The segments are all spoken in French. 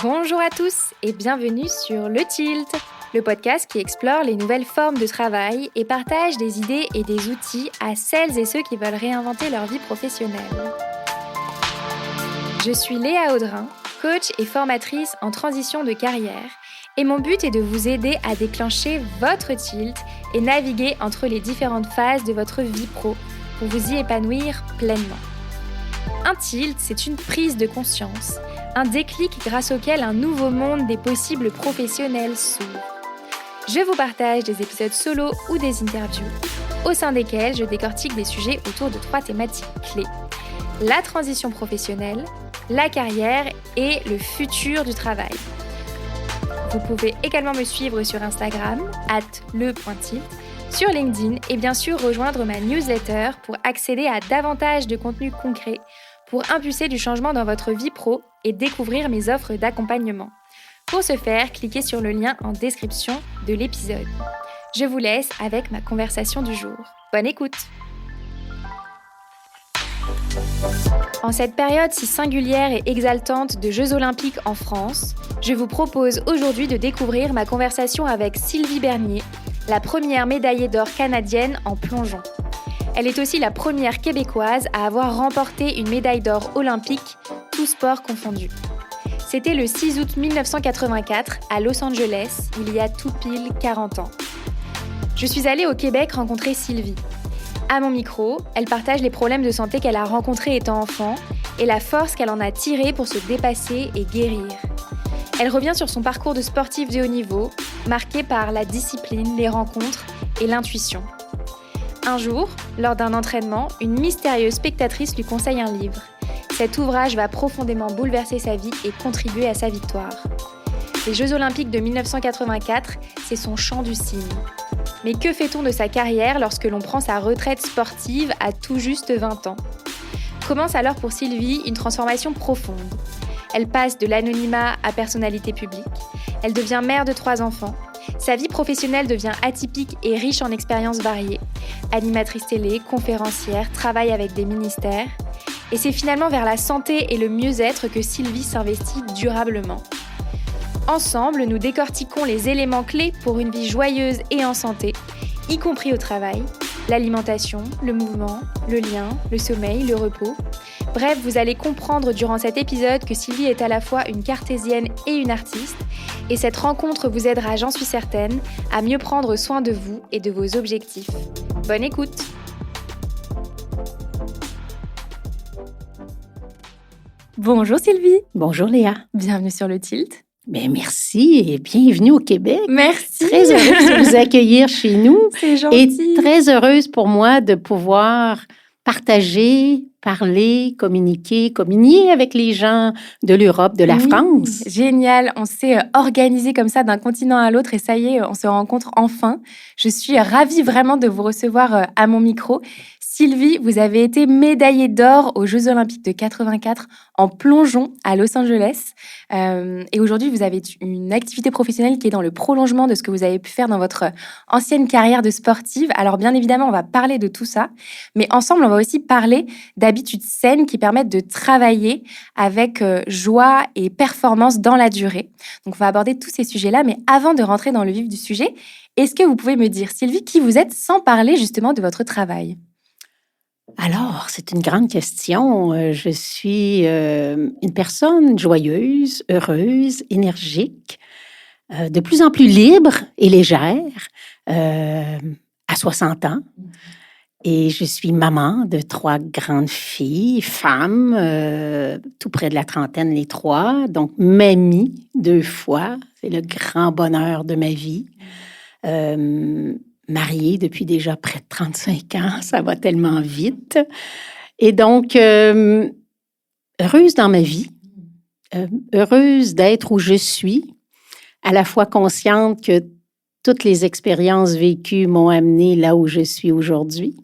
Bonjour à tous et bienvenue sur Le Tilt, le podcast qui explore les nouvelles formes de travail et partage des idées et des outils à celles et ceux qui veulent réinventer leur vie professionnelle. Je suis Léa Audrin, coach et formatrice en transition de carrière, et mon but est de vous aider à déclencher votre tilt et naviguer entre les différentes phases de votre vie pro pour vous y épanouir pleinement. Un tilt, c'est une prise de conscience, un déclic grâce auquel un nouveau monde des possibles professionnels s'ouvre. Je vous partage des épisodes solo ou des interviews, au sein desquels je décortique des sujets autour de 3 thématiques clés: la transition professionnelle, la carrière et le futur du travail. Vous pouvez également me suivre sur Instagram, @le.tilt, sur LinkedIn et bien sûr rejoindre ma newsletter pour accéder à davantage de contenu concret, pour impulser du changement dans votre vie pro et découvrir mes offres d'accompagnement. Pour ce faire, cliquez sur le lien en description de l'épisode. Je vous laisse avec ma conversation du jour. Bonne écoute! En cette période si singulière et exaltante de Jeux Olympiques en France, je vous propose aujourd'hui de découvrir ma conversation avec Sylvie Bernier, la première médaillée d'or canadienne en plongeon. Elle est aussi la première québécoise à avoir remporté une médaille d'or olympique, tous sports confondus. C'était le 6 août 1984 à Los Angeles, il y a tout pile 40 ans. Je suis allée au Québec rencontrer Sylvie. À mon micro, elle partage les problèmes de santé qu'elle a rencontrés étant enfant et la force qu'elle en a tirée pour se dépasser et guérir. Elle revient sur son parcours de sportif de haut niveau, marqué par la discipline, les rencontres et l'intuition. Un jour, lors d'un entraînement, une mystérieuse spectatrice lui conseille un livre. Cet ouvrage va profondément bouleverser sa vie et contribuer à sa victoire. Les Jeux Olympiques de 1984, c'est son chant du cygne. Mais que fait-on de sa carrière lorsque l'on prend sa retraite sportive à tout juste 20 ans ? Commence alors pour Sylvie une transformation profonde. Elle passe de l'anonymat à personnalité publique. Elle devient mère de 3 enfants. Sa vie professionnelle devient atypique et riche en expériences variées. Animatrice télé, conférencière, travaille avec des ministères. Et c'est finalement vers la santé et le mieux-être que Sylvie s'investit durablement. Ensemble, nous décortiquons les éléments clés pour une vie joyeuse et en santé, y compris au travail, l'alimentation, le mouvement, le lien, le sommeil, le repos. Bref, vous allez comprendre durant cet épisode que Sylvie est à la fois une cartésienne et une artiste, et cette rencontre vous aidera, j'en suis certaine, à mieux prendre soin de vous et de vos objectifs. Bonne écoute! Bonjour Sylvie! Bonjour Léa. Bienvenue sur le Tilt. Bien, merci et bienvenue au Québec. Merci! Très heureuse de vous accueillir chez nous. C'est gentil! Et très heureuse pour moi de pouvoir partager, parler, communier avec les gens de l'Europe, de la France. Génial, on s'est organisé comme ça d'un continent à l'autre et ça y est, on se rencontre enfin. Je suis ravie vraiment de vous recevoir à mon micro. Sylvie, vous avez été médaillée d'or aux Jeux Olympiques de 84 en plongeon à Los Angeles. Et aujourd'hui, vous avez une activité professionnelle qui est dans le prolongement de ce que vous avez pu faire dans votre ancienne carrière de sportive. Alors bien évidemment, on va parler de tout ça, mais ensemble, on va aussi parler d'habitudes saines qui permettent de travailler avec joie et performance dans la durée. Donc, on va aborder tous ces sujets-là, mais avant de rentrer dans le vif du sujet, est-ce que vous pouvez me dire, Sylvie, qui vous êtes sans parler justement de votre travail ? Alors, c'est une grande question. Je suis une personne joyeuse, heureuse, énergique, de plus en plus libre et légère, à 60 ans. Et je suis maman de 3 grandes filles, femmes, tout près de la trentaine, les 3. Donc, mamie 2 fois. C'est le grand bonheur de ma vie. Mariée depuis déjà près de 35 ans. Ça va tellement vite. Et donc, heureuse dans ma vie. Heureuse d'être où je suis. À la fois consciente que toutes les expériences vécues m'ont amenée là où je suis aujourd'hui.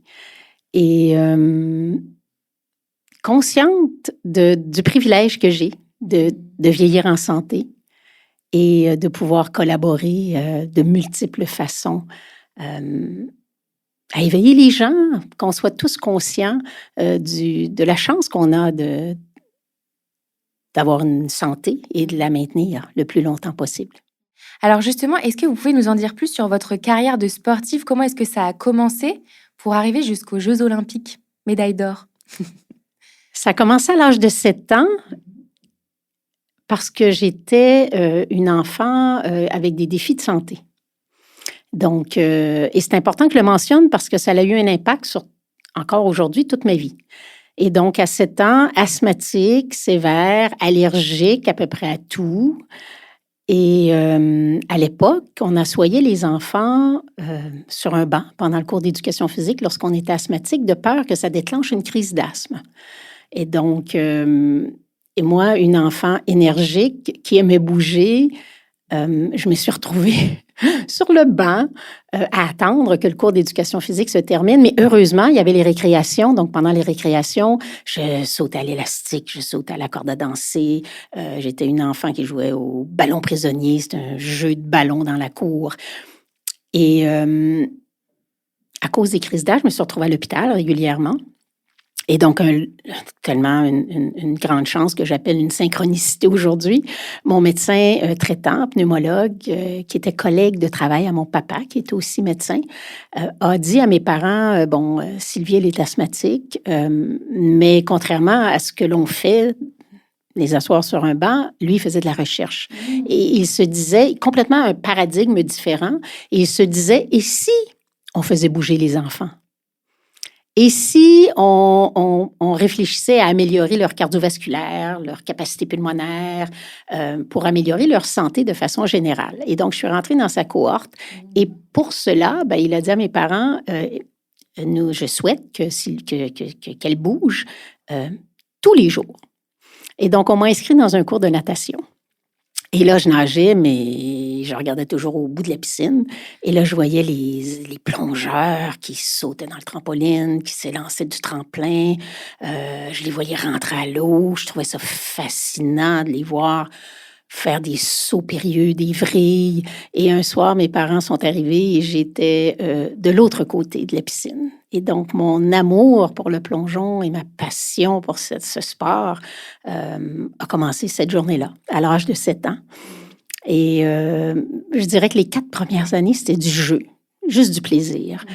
Et consciente du privilège que j'ai de vieillir en santé et de pouvoir collaborer de multiples façons à éveiller les gens, qu'on soit tous conscients de la chance qu'on a d'avoir une santé et de la maintenir le plus longtemps possible. Alors justement, est-ce que vous pouvez nous en dire plus sur votre carrière de sportive? Comment est-ce que ça a commencé pour arriver jusqu'aux Jeux olympiques, médaille d'or? Ça a commencé à l'âge de 7 ans parce que j'étais une enfant avec des défis de santé. Donc, et c'est important que je le mentionne parce que ça a eu un impact sur, encore aujourd'hui, toute ma vie. Et donc, à 7 ans, asthmatique, sévère, allergique à peu près à tout. Et à l'époque, on assoyait les enfants sur un banc pendant le cours d'éducation physique lorsqu'on était asthmatique, de peur que ça déclenche une crise d'asthme. Et donc, et moi, une enfant énergique qui aimait bouger, je me suis retrouvée sur le banc à attendre que le cours d'éducation physique se termine. Mais heureusement, il y avait les récréations. Donc, pendant les récréations, je sautais à l'élastique, je sautais à la corde à danser. J'étais une enfant qui jouait au ballon prisonnier. C'était un jeu de ballon dans la cour. Et à cause des crises d'asthme, je me suis retrouvée à l'hôpital régulièrement. Et donc, tellement une grande chance que j'appelle une synchronicité aujourd'hui. Mon médecin traitant, pneumologue, qui était collègue de travail à mon papa, qui était aussi médecin, a dit à mes parents, Sylvie, elle est asthmatique, mais contrairement à ce que l'on fait, les asseoir sur un banc, lui, il faisait de la recherche. Et il se disait, complètement un paradigme différent, et il se disait, et si on faisait bouger les enfants? Et si on réfléchissait à améliorer leur cardiovasculaire, leur capacité pulmonaire, pour améliorer leur santé de façon générale? Et donc, je suis rentrée dans sa cohorte. Et pour cela, il a dit à mes parents, je souhaite qu'elle bouge tous les jours. Et donc, on m'a inscrit dans un cours de natation. Et là, je nageais, mais je regardais toujours au bout de la piscine. Et là, je voyais les plongeurs qui sautaient dans le trampoline, qui s'élançaient du tremplin. Je les voyais rentrer à l'eau. Je trouvais ça fascinant de les voir faire des sauts périlleux, des vrilles. Et un soir, mes parents sont arrivés et j'étais de l'autre côté de la piscine. Et donc, mon amour pour le plongeon et ma passion pour ce sport a commencé cette journée-là, à l'âge de 7 ans. Et je dirais que les 4 premières années, c'était du jeu, juste du plaisir.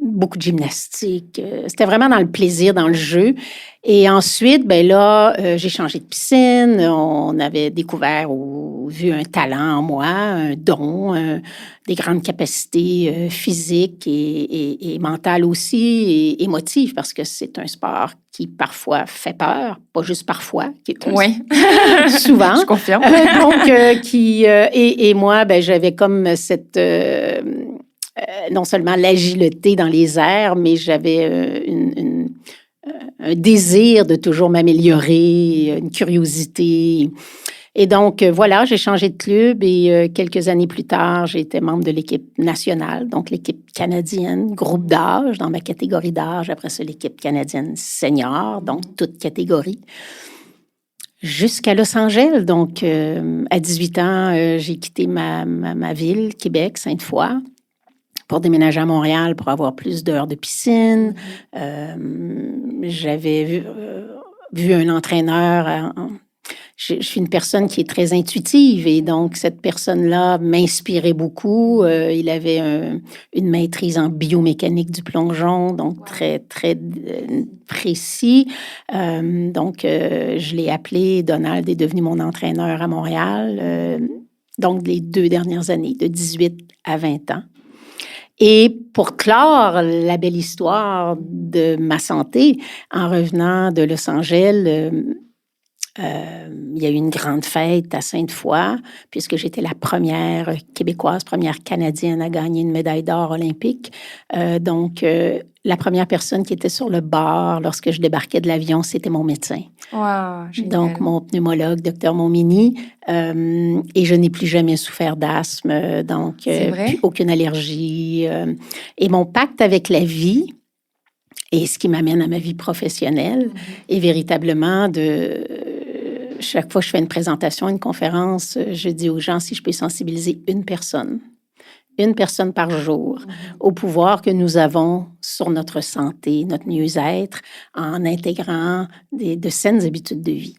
Beaucoup de gymnastique. C'était vraiment dans le plaisir, dans le jeu. Et ensuite, j'ai changé de piscine. On avait découvert ou vu un talent en moi, un don, des grandes capacités physiques et mentales aussi, et émotives, parce que c'est un sport qui parfois fait peur, pas juste parfois, qui est Oui, souvent. Je confirme. Et moi, j'avais comme cette... non seulement l'agilité dans les airs, mais j'avais un désir de toujours m'améliorer, une curiosité. Et donc, voilà, j'ai changé de club et quelques années plus tard, j'ai été membre de l'équipe nationale, donc l'équipe canadienne, groupe d'âge, dans ma catégorie d'âge. Après ça, l'équipe canadienne senior, donc toute catégorie. Jusqu'à Los Angeles, donc à 18 ans, j'ai quitté ma ville, Québec, Sainte-Foy, pour déménager à Montréal, pour avoir plus d'heures de piscine. J'avais vu un entraîneur. Je suis une personne qui est très intuitive et donc cette personne-là m'inspirait beaucoup. Il avait une maîtrise en biomécanique du plongeon, donc très, très précis. Donc, je l'ai appelé. Donald est devenu mon entraîneur à Montréal. Donc, les 2 dernières années, de 18 à 20 ans. Et pour clore la belle histoire de ma santé, en revenant de Los Angeles, il y a eu une grande fête à Sainte-Foy, puisque j'étais la première Québécoise, première Canadienne à gagner une médaille d'or olympique. Donc, la première personne qui était sur le bord lorsque je débarquais de l'avion, c'était mon médecin. Wow, génial. Donc, mon pneumologue, Dr Montminy. Et je n'ai plus jamais souffert d'asthme, donc plus aucune allergie. Et mon pacte avec la vie, et ce qui m'amène à ma vie professionnelle, est véritablement chaque fois que je fais une présentation, une conférence, je dis aux gens si je peux sensibiliser une personne par jour au pouvoir que nous avons sur notre santé, notre mieux-être, en intégrant de saines habitudes de vie.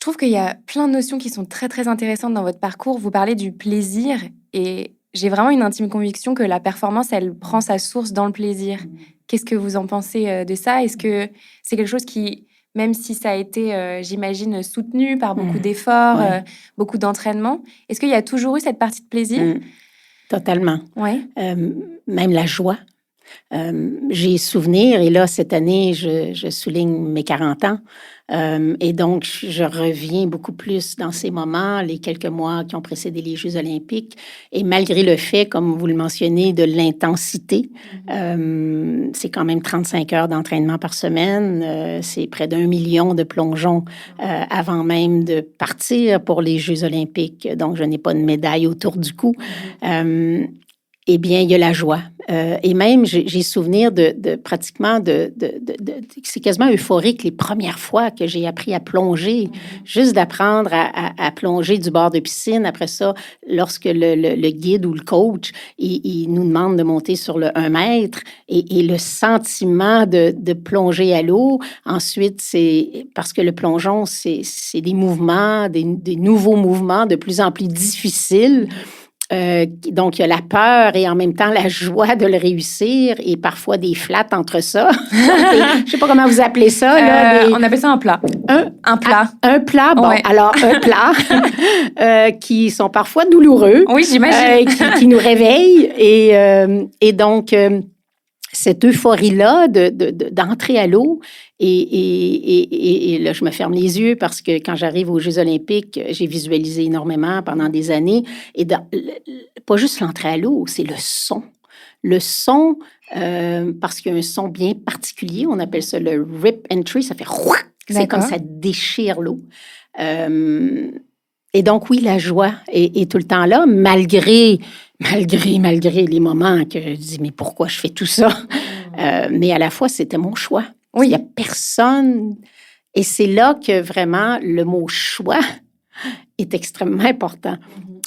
trouve qu'il y a plein de notions qui sont très, très intéressantes dans votre parcours. Vous parlez du plaisir et j'ai vraiment une intime conviction que la performance, elle prend sa source dans le plaisir. Qu'est-ce que vous en pensez de ça? Est-ce que c'est quelque chose qui, même si ça a été, j'imagine, soutenu par beaucoup d'efforts, Ouais. beaucoup d'entraînement, est-ce qu'il y a toujours eu cette partie de plaisir? Totalement. Oui. Même la joie. J'ai souvenir, et là, cette année, je souligne mes 40 ans, et donc je reviens beaucoup plus dans ces moments, les quelques mois qui ont précédé les Jeux olympiques, et malgré le fait, comme vous le mentionnez, de l'intensité, c'est quand même 35 heures d'entraînement par semaine, c'est près d'1 million de plongeons avant même de partir pour les Jeux olympiques, donc je n'ai pas de médaille autour du cou. Eh bien, il y a la joie. Et même, j'ai souvenir de pratiquement c'est quasiment euphorique les premières fois que j'ai appris à plonger, juste d'apprendre à plonger du bord de piscine. Après ça, lorsque le guide ou le coach, il nous demande de monter sur le 1 mètre et le sentiment de plonger à l'eau. Ensuite, c'est parce que le plongeon, c'est des mouvements, des nouveaux mouvements de plus en plus difficiles. Donc, il y a la peur et en même temps la joie de le réussir et parfois des flats entre ça. Je ne sais pas comment vous appelez ça. Là, On appelle ça un plat. Un plat. Un plat, bon, Ouais. alors un plat qui sont parfois douloureux. Oui, j'imagine. Qui nous réveillent. Et donc, cette euphorie-là d'entrer à l'eau. Et là, je me ferme les yeux parce que quand j'arrive aux Jeux olympiques, j'ai visualisé énormément pendant des années. Et pas juste l'entrée à l'eau, c'est le son. Le son, parce qu'il y a un son bien particulier, on appelle ça le rip entry, ça fait rouac, c'est comme ça déchire l'eau. Et donc, oui, la joie est tout le temps là, malgré les moments que je dis, mais pourquoi je fais tout ça? Mais à la fois, c'était mon choix. Oui. Il n'y a personne. Et c'est là que vraiment le mot choix est extrêmement important.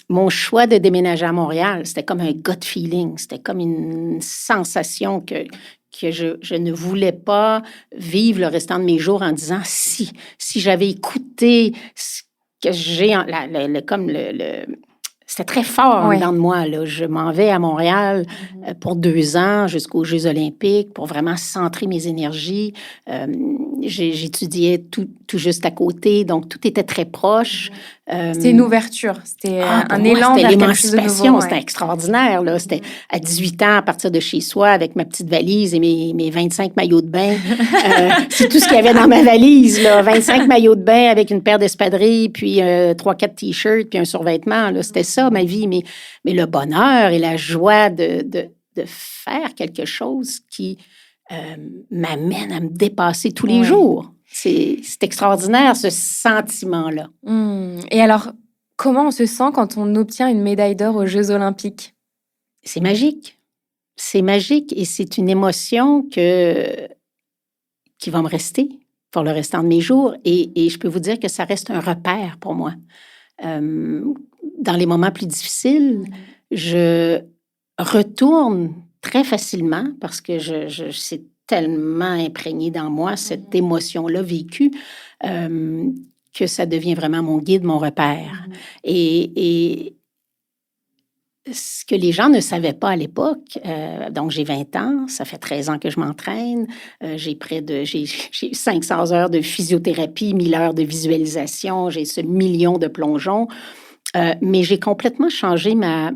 Mon choix de déménager à Montréal, c'était comme un gut feeling. C'était comme une sensation que je ne voulais pas vivre le restant de mes jours en disant si j'avais écouté ce que j'ai, c'était très fort en dedans de moi. Là. Je m'en vais à Montréal pour 2 ans jusqu'aux Jeux olympiques pour vraiment centrer mes énergies. J'étudiais tout juste à côté, donc tout était très proche. C'était une ouverture, c'était un élan c'était vers quelque chose de nouveau. l'émancipation, c'était extraordinaire. Là. C'était à 18 ans, à partir de chez soi, avec ma petite valise et mes 25 maillots de bain. C'est tout ce qu'il y avait dans ma valise. Là. 25 maillots de bain avec une paire d'espadrilles, puis 3-4 T-shirts, puis un survêtement. Là. C'était ça, ma vie. Mais le bonheur et la joie de faire quelque chose qui m'amène à me dépasser tous les jours. C'est extraordinaire, ce sentiment-là. Et alors, comment on se sent quand on obtient une médaille d'or aux Jeux olympiques? C'est magique. C'est magique et c'est une émotion qui va me rester pour le restant de mes jours. Et je peux vous dire que ça reste un repère pour moi. Dans les moments plus difficiles, je retourne très facilement parce que c'est tellement imprégné dans moi, cette émotion-là vécue, que ça devient vraiment mon guide, mon repère. Et ce que les gens ne savaient pas à l'époque, donc j'ai 20 ans, ça fait 13 ans que je m'entraîne, j'ai 500 heures de physiothérapie, 1000 heures de visualisation, j'ai ce million de plongeons. Mais j'ai complètement changé ma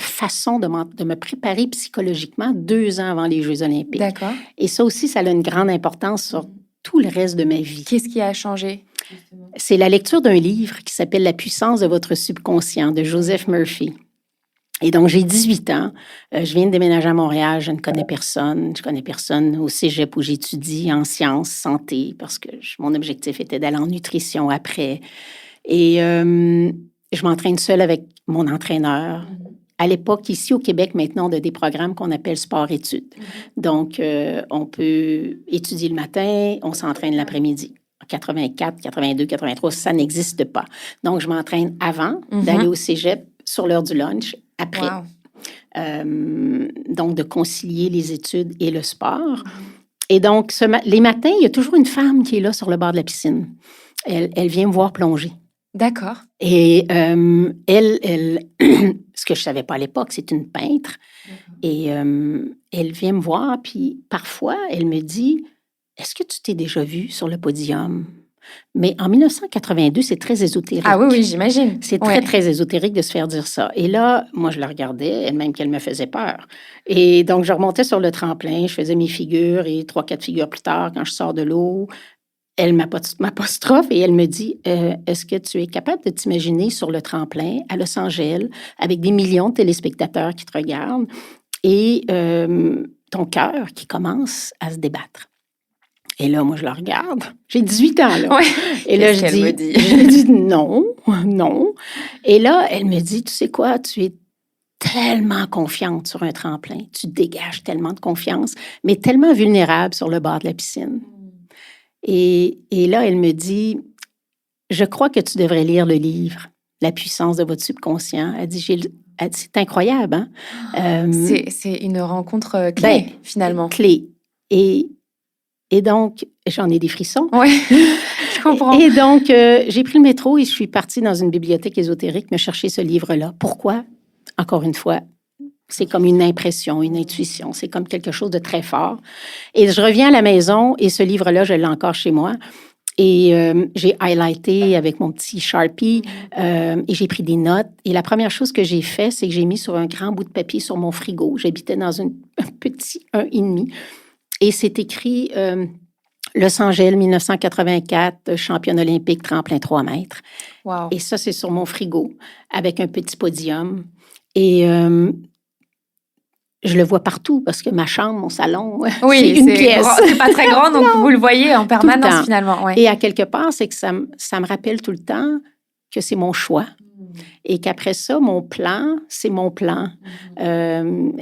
façon de me préparer psychologiquement 2 ans avant les Jeux olympiques. D'accord. Et ça aussi, ça a une grande importance sur tout le reste de ma vie. Qu'est-ce qui a changé? C'est la lecture d'un livre qui s'appelle « La puissance de votre subconscient » de Joseph Murphy. Et donc, j'ai 18 ans. Je viens de déménager à Montréal. Je ne connais personne. Je connais personne au cégep où j'étudie en sciences, santé, parce que mon objectif était d'aller en nutrition après. Et je m'entraîne seule avec mon entraîneur. À l'époque, ici au Québec, maintenant, on a des programmes qu'on appelle sport-études. Donc, on peut étudier le matin, on s'entraîne l'après-midi. En 84, 82, 83, ça n'existe pas. Donc, je m'entraîne avant d'aller au cégep sur l'heure du lunch, après. Wow. Donc, de concilier les études et le sport. Et donc, les matins, il y a toujours une femme qui est là sur le bord de la piscine. Elle vient me voir plonger. D'accord. Et ce que je savais pas à l'époque, c'est une peintre. Et elle vient me voir, puis parfois, elle me dit, « Est-ce que tu t'es déjà vue sur le podium? » Mais en 1982, c'est très ésotérique. Ah oui, j'imagine. C'est très, très ésotérique de se faire dire ça. Et là, moi, je la regardais, elle-même qu'elle me faisait peur. Et donc, je remontais sur le tremplin, je faisais mes figures, et 3-4 figures plus tard, quand je sors de l'eau, elle m'apostrophe et elle me dit, est-ce que tu es capable de t'imaginer sur le tremplin à Los Angeles avec des millions de téléspectateurs qui te regardent et ton cœur qui commence à se débattre? Et là, moi, je la regarde. J'ai 18 ans, là. Ouais. Et là, Qu'est-ce qu'elle me dit? je dis non, non. Et là, elle me dit, tu sais quoi, tu es tellement confiante sur un tremplin. Tu dégages tellement de confiance, mais tellement vulnérable sur le bord de la piscine. Et là, elle me dit, je crois que tu devrais lire le livre, La puissance de votre subconscient. Elle dit, c'est incroyable, hein? C'est une rencontre clé, finalement. Clé. Et donc, j'en ai des frissons. Oui, je comprends. Et donc, j'ai pris le métro et je suis partie dans une bibliothèque ésotérique me chercher ce livre-là. Pourquoi? Encore une fois, c'est comme une impression, une intuition. C'est comme quelque chose de très fort. Et je reviens à la maison et ce livre-là, je l'ai encore chez moi. Et j'ai highlighté avec mon petit Sharpie et j'ai pris des notes. Et la première chose que j'ai fait, c'est que j'ai mis sur un grand bout de papier sur mon frigo. J'habitais dans un petit 1,5. Et c'est écrit Los Angeles 1984, championne olympique tremplin 3 mètres. Wow. Et ça, c'est sur mon frigo avec un petit podium. Et je le vois partout parce que ma chambre, mon salon, oui, c'est une pièce. C'est pas très grand, donc vous le voyez en permanence finalement. Ouais. Et à quelque part, c'est que ça me rappelle tout le temps que c'est mon choix. Et qu'après ça, mon plan, c'est mon plan.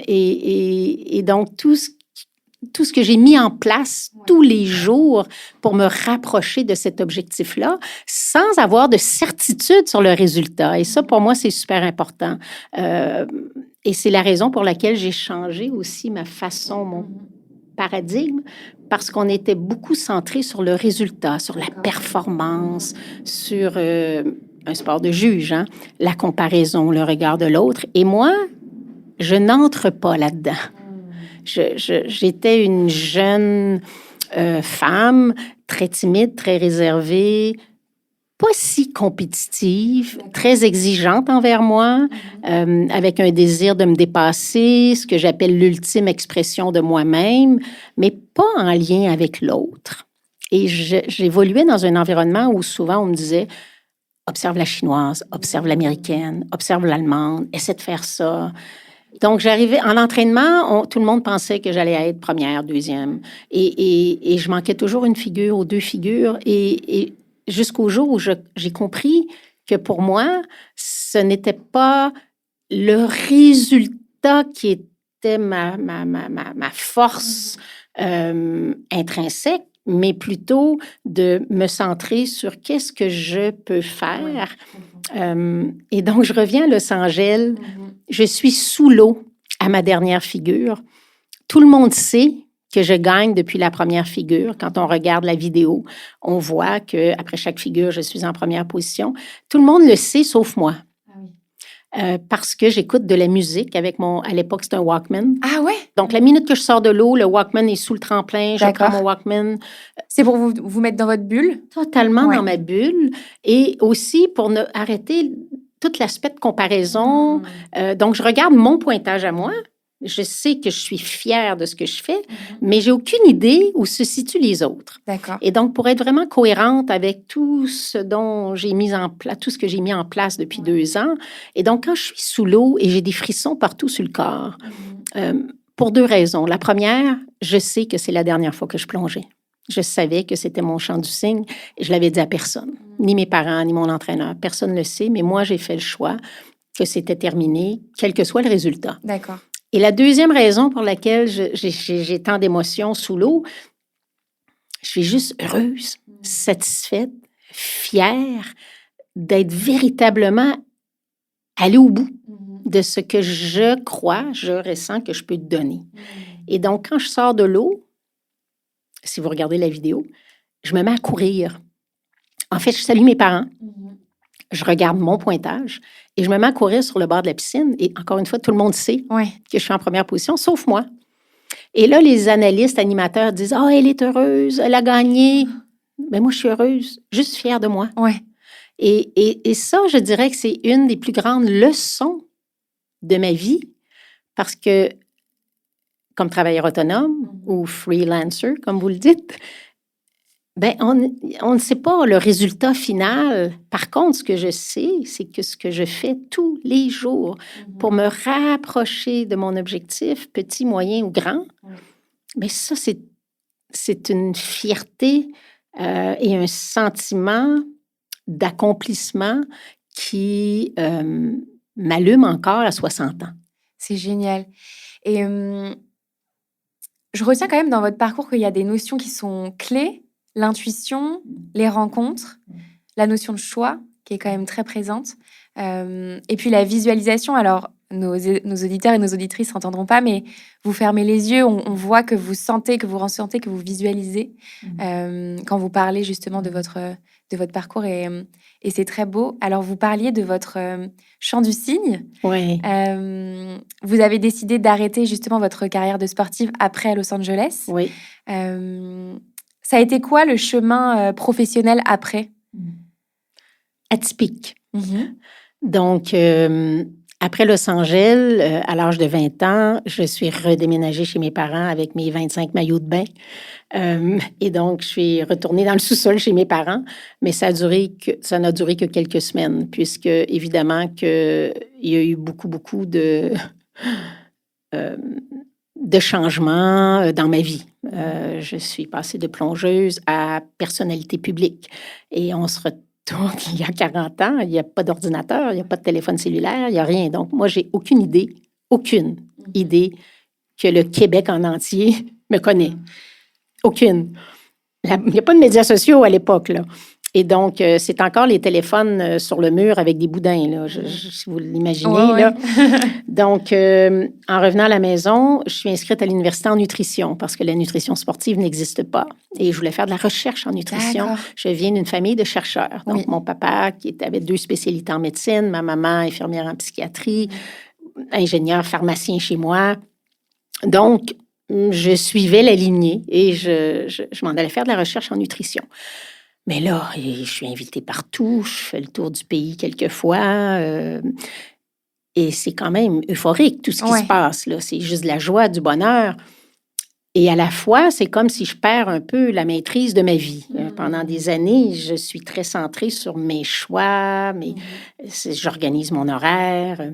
Et donc, tout ce que j'ai mis en place tous les jours pour me rapprocher de cet objectif-là, sans avoir de certitude sur le résultat. Et ça, pour moi, c'est super important. Et c'est la raison pour laquelle j'ai changé aussi ma façon, mon paradigme, parce qu'on était beaucoup centré sur le résultat, sur la performance, sur un sport de juge, hein, la comparaison, le regard de l'autre. Et moi, je n'entre pas là-dedans. J'étais une jeune femme, très timide, très réservée, pas si compétitive, très exigeante envers moi, avec un désir de me dépasser, ce que j'appelle l'ultime expression de moi-même, mais pas en lien avec l'autre. Et j'évoluais dans un environnement où souvent on me disait « observe la chinoise, observe l'américaine, observe l'allemande, essaie de faire ça ». Donc, j'arrivais en entraînement, tout le monde pensait que j'allais être première, deuxième. Et je manquais toujours une figure ou 2 figures. Et jusqu'au jour où j'ai compris que pour moi, ce n'était pas le résultat qui était ma force intrinsèque, mais plutôt de me centrer sur qu'est-ce que je peux faire. Et donc, je reviens à Los Angeles. Je suis sous l'eau à ma dernière figure. Tout le monde sait que je gagne depuis la première figure. Quand on regarde la vidéo, on voit qu'après chaque figure, je suis en première position. Tout le monde le sait, sauf moi. Parce que j'écoute de la musique avec à l'époque, c'était un Walkman. Ah ouais? Donc, la minute que je sors de l'eau, le Walkman est sous le tremplin, je prends mon Walkman. C'est pour vous mettre dans votre bulle? Totalement dans ma bulle. Et aussi pour arrêter tout l'aspect de comparaison. Donc, je regarde mon pointage à moi. Je sais que je suis fière de ce que je fais, mais j'ai aucune idée où se situent les autres. D'accord. Et donc, pour être vraiment cohérente avec tout ce dont j'ai mis en place, tout ce que j'ai mis en place depuis 2 ans. Et donc, quand je suis sous l'eau et j'ai des frissons partout sur le corps, pour 2 raisons. La première, je sais que c'est la dernière fois que je plongeais. Je savais que c'était mon chant du cygne et je l'avais dit à personne, ni mes parents, ni mon entraîneur. Personne ne le sait, mais moi, j'ai fait le choix que c'était terminé, quel que soit le résultat. D'accord. Et la deuxième raison pour laquelle j'ai tant d'émotions sous l'eau, je suis juste heureuse, satisfaite, fière d'être véritablement allée au bout de ce que je crois, je ressens que je peux donner. Et donc, quand je sors de l'eau, si vous regardez la vidéo, je me mets à courir En fait, je salue mes parents, je regarde mon pointage et je me mets à courir sur le bord de la piscine. Et encore une fois, tout le monde sait Ouais. que je suis en première position, sauf moi. Et là, les analystes, animateurs disent « Ah, elle est heureuse, elle a gagné. » Mais moi, je suis heureuse, juste fière de moi. Ouais. Et ça, je dirais que c'est une des plus grandes leçons de ma vie parce que, comme travailleur autonome ou freelancer, comme vous le dites, ben on ne sait pas le résultat final. Par contre, ce que je sais, c'est que ce que je fais tous les jours pour me rapprocher de mon objectif, petit, moyen ou grand, mais ça, c'est une fierté et un sentiment d'accomplissement qui m'allume encore à 60 ans. C'est génial. Et je retiens quand même dans votre parcours qu'il y a des notions qui sont clés, l'intuition, les rencontres, la notion de choix, qui est quand même très présente, et puis la visualisation. Alors, nos auditeurs et nos auditrices n'entendront pas, mais vous fermez les yeux, on voit que vous sentez, que vous ressentez, que vous visualisez quand vous parlez justement de votre parcours, et c'est très beau. Alors, vous parliez de votre chant du cygne. Oui. Vous avez décidé d'arrêter justement votre carrière de sportive après Los Angeles. Oui. Ça a été quoi le chemin professionnel après? Atypique. Donc, après Los Angeles, à l'âge de 20 ans, je suis redéménagée chez mes parents avec mes 25 maillots de bain. Et donc, je suis retournée dans le sous-sol chez mes parents, mais ça n'a duré que quelques semaines, puisque, évidemment, il y a eu beaucoup de changements dans ma vie. Je suis passée de plongeuse à personnalité publique. Et on se retrouve il y a 40 ans, il n'y a pas d'ordinateur, il n'y a pas de téléphone cellulaire, il n'y a rien. Donc, moi, j'ai aucune idée que le Québec en entier me connaît. Aucune. Il n'y a pas de médias sociaux à l'époque, là. Et donc, c'est encore les téléphones sur le mur avec des boudins, là, si vous l'imaginez. Ouais. Là. Donc, en revenant à la maison, je suis inscrite à l'université en nutrition parce que la nutrition sportive n'existe pas. Et je voulais faire de la recherche en nutrition. D'accord. Je viens d'une famille de chercheurs. Donc, mon papa qui avait 2 spécialités en médecine, ma maman infirmière en psychiatrie, ingénieur pharmacien chez moi. Donc, je suivais la lignée et je m'en allais faire de la recherche en nutrition. Mais là, je suis invitée partout, je fais le tour du pays quelquefois, et c'est quand même euphorique tout ce qui se passe, là. C'est juste de la joie, du bonheur. Et à la fois, c'est comme si je perds un peu la maîtrise de ma vie. Pendant des années, je suis très centrée sur mes choix, j'organise mon horaire.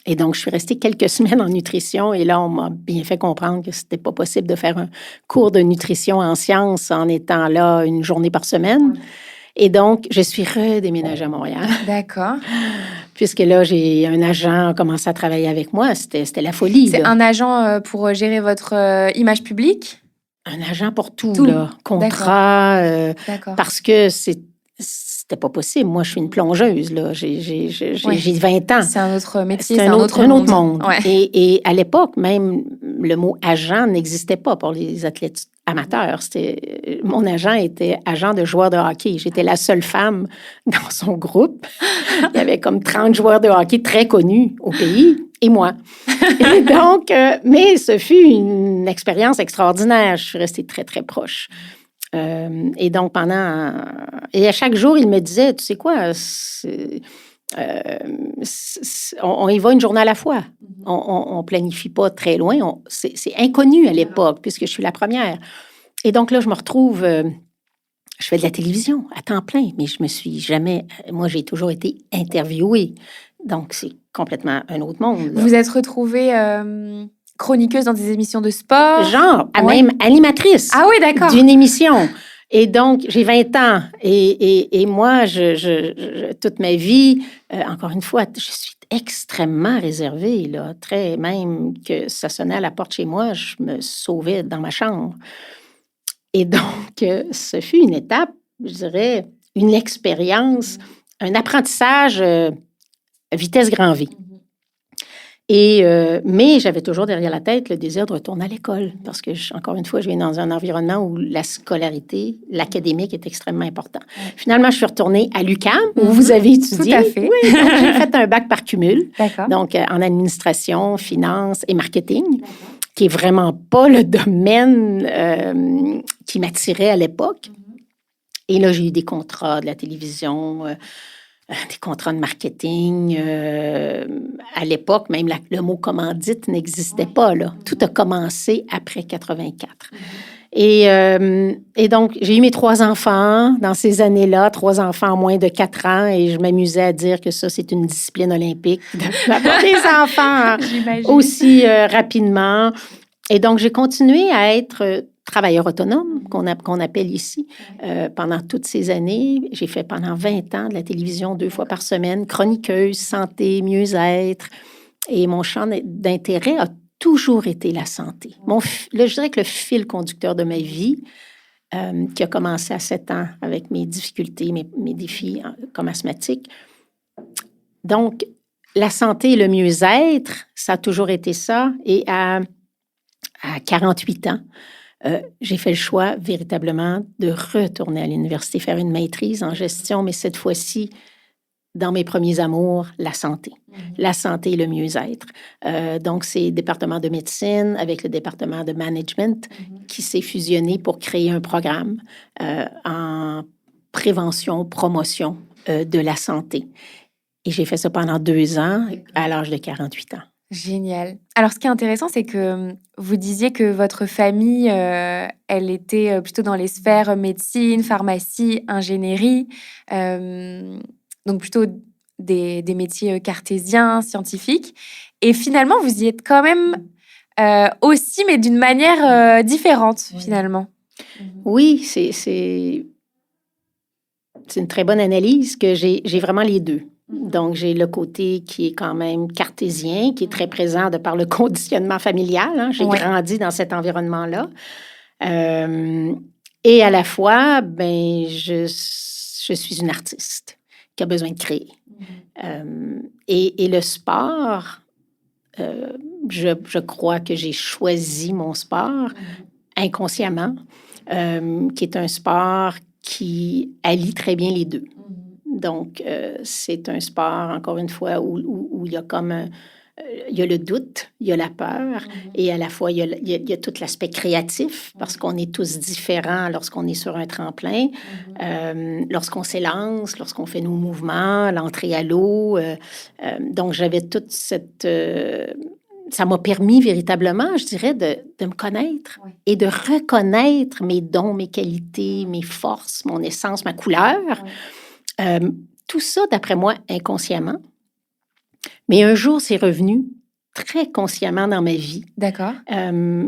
Et donc, je suis restée quelques semaines en nutrition et là, on m'a bien fait comprendre que c'était pas possible de faire un cours de nutrition en sciences en étant là une journée par semaine. Et donc, je suis redéménagée à Montréal. D'accord. Puisque là, j'ai un agent commencé à travailler avec moi. C'était la folie. C'est un agent pour gérer votre image publique? Un agent pour tout. Là. Contrat. D'accord. Parce que c'était pas possible. Moi, je suis une plongeuse, là. J'ai 20 ans. C'est un autre métier, c'est un autre monde. Ouais. Et à l'époque, même, le mot agent n'existait pas pour les athlètes amateurs. Mon agent était agent de joueur de hockey. J'étais la seule femme dans son groupe. Il y avait comme 30 joueurs de hockey très connus au pays, et moi. Et donc, mais ce fut une expérience extraordinaire. Je suis restée très, très proche. Et donc, et à chaque jour, il me disait, tu sais quoi, on y va une journée à la fois. On planifie pas très loin. C'est inconnu à l'époque, puisque je suis la première. Et donc là, je me retrouve... je fais de la télévision à temps plein, mais je me suis jamais... Moi, j'ai toujours été interviewée. Donc, c'est complètement un autre monde. Là. Vous êtes retrouvée... chroniqueuse dans des émissions de sport? Genre, même animatrice. Ah oui, d'accord. D'une émission. Et donc, j'ai 20 ans. Et moi, toute ma vie, encore une fois, je suis extrêmement réservée, là. Très, même que ça sonnait à la porte chez moi, je me sauvais dans ma chambre. Et donc, ce fut une étape, je dirais, une expérience, un apprentissage vitesse grand V. Mais j'avais toujours derrière la tête le désir de retourner à l'école parce que, encore une fois, je viens dans un environnement où la scolarité, l'académique est extrêmement important. Finalement, je suis retournée à l'UQAM où vous avez étudié. Tout à fait. Oui, donc j'ai fait un bac par cumul, D'accord. donc en administration, finance et marketing, qui est vraiment pas le domaine qui m'attirait à l'époque. Et là, j'ai eu des contrats de la télévision, des contrats de marketing. À l'époque, même le mot commandite n'existait pas, là. Tout a commencé après 84. Et donc, j'ai eu mes 3 enfants dans ces années-là, 3 enfants en moins de 4 ans, et je m'amusais à dire que ça, c'est une discipline olympique, d'avoir des enfants aussi rapidement. Et donc, j'ai continué à être travailleur autonome, qu'on appelle ici, pendant toutes ces années. J'ai fait pendant 20 ans de la télévision 2 fois par semaine, chroniqueuse, santé, mieux-être. Et mon champ d'intérêt a toujours été la santé. Là, je dirais que le fil conducteur de ma vie, qui a commencé à 7 ans avec mes difficultés, mes défis comme asthmatique. Donc, la santé et le mieux-être, ça a toujours été ça. Et à 48 ans, j'ai fait le choix véritablement de retourner à l'université, faire une maîtrise en gestion, mais cette fois-ci, dans mes premiers amours, la santé. La santé et le mieux-être. Donc, c'est le département de médecine avec le département de management qui s'est fusionné pour créer un programme en prévention, promotion de la santé. Et j'ai fait ça pendant 2 ans à l'âge de 48 ans. Génial. Alors, ce qui est intéressant, c'est que vous disiez que votre famille, elle était plutôt dans les sphères médecine, pharmacie, ingénierie, donc plutôt des métiers cartésiens, scientifiques. Et finalement, vous y êtes quand même aussi, mais d'une manière différente, finalement. Oui, c'est une très bonne analyse que j'ai vraiment les deux. Donc, j'ai le côté qui est quand même cartésien, qui est très présent de par le conditionnement familial. Hein. J'ai grandi dans cet environnement-là. Et à la fois, ben, je suis une artiste qui a besoin de créer. Et le sport, je crois que j'ai choisi mon sport inconsciemment, qui est un sport qui allie très bien les deux. Donc, c'est un sport, encore une fois, où il y a comme il y a le doute, il y a la peur, et à la fois, il y a tout l'aspect créatif, parce qu'on est tous différents lorsqu'on est sur un tremplin, lorsqu'on s'élance, lorsqu'on fait nos mouvements, l'entrée à l'eau. Donc, j'avais toute cette... ça m'a permis véritablement, je dirais, de me connaître et de reconnaître mes dons, mes qualités, mes forces, mon essence, ma couleur. Tout ça, d'après moi, inconsciemment. Mais un jour, c'est revenu très consciemment dans ma vie. D'accord.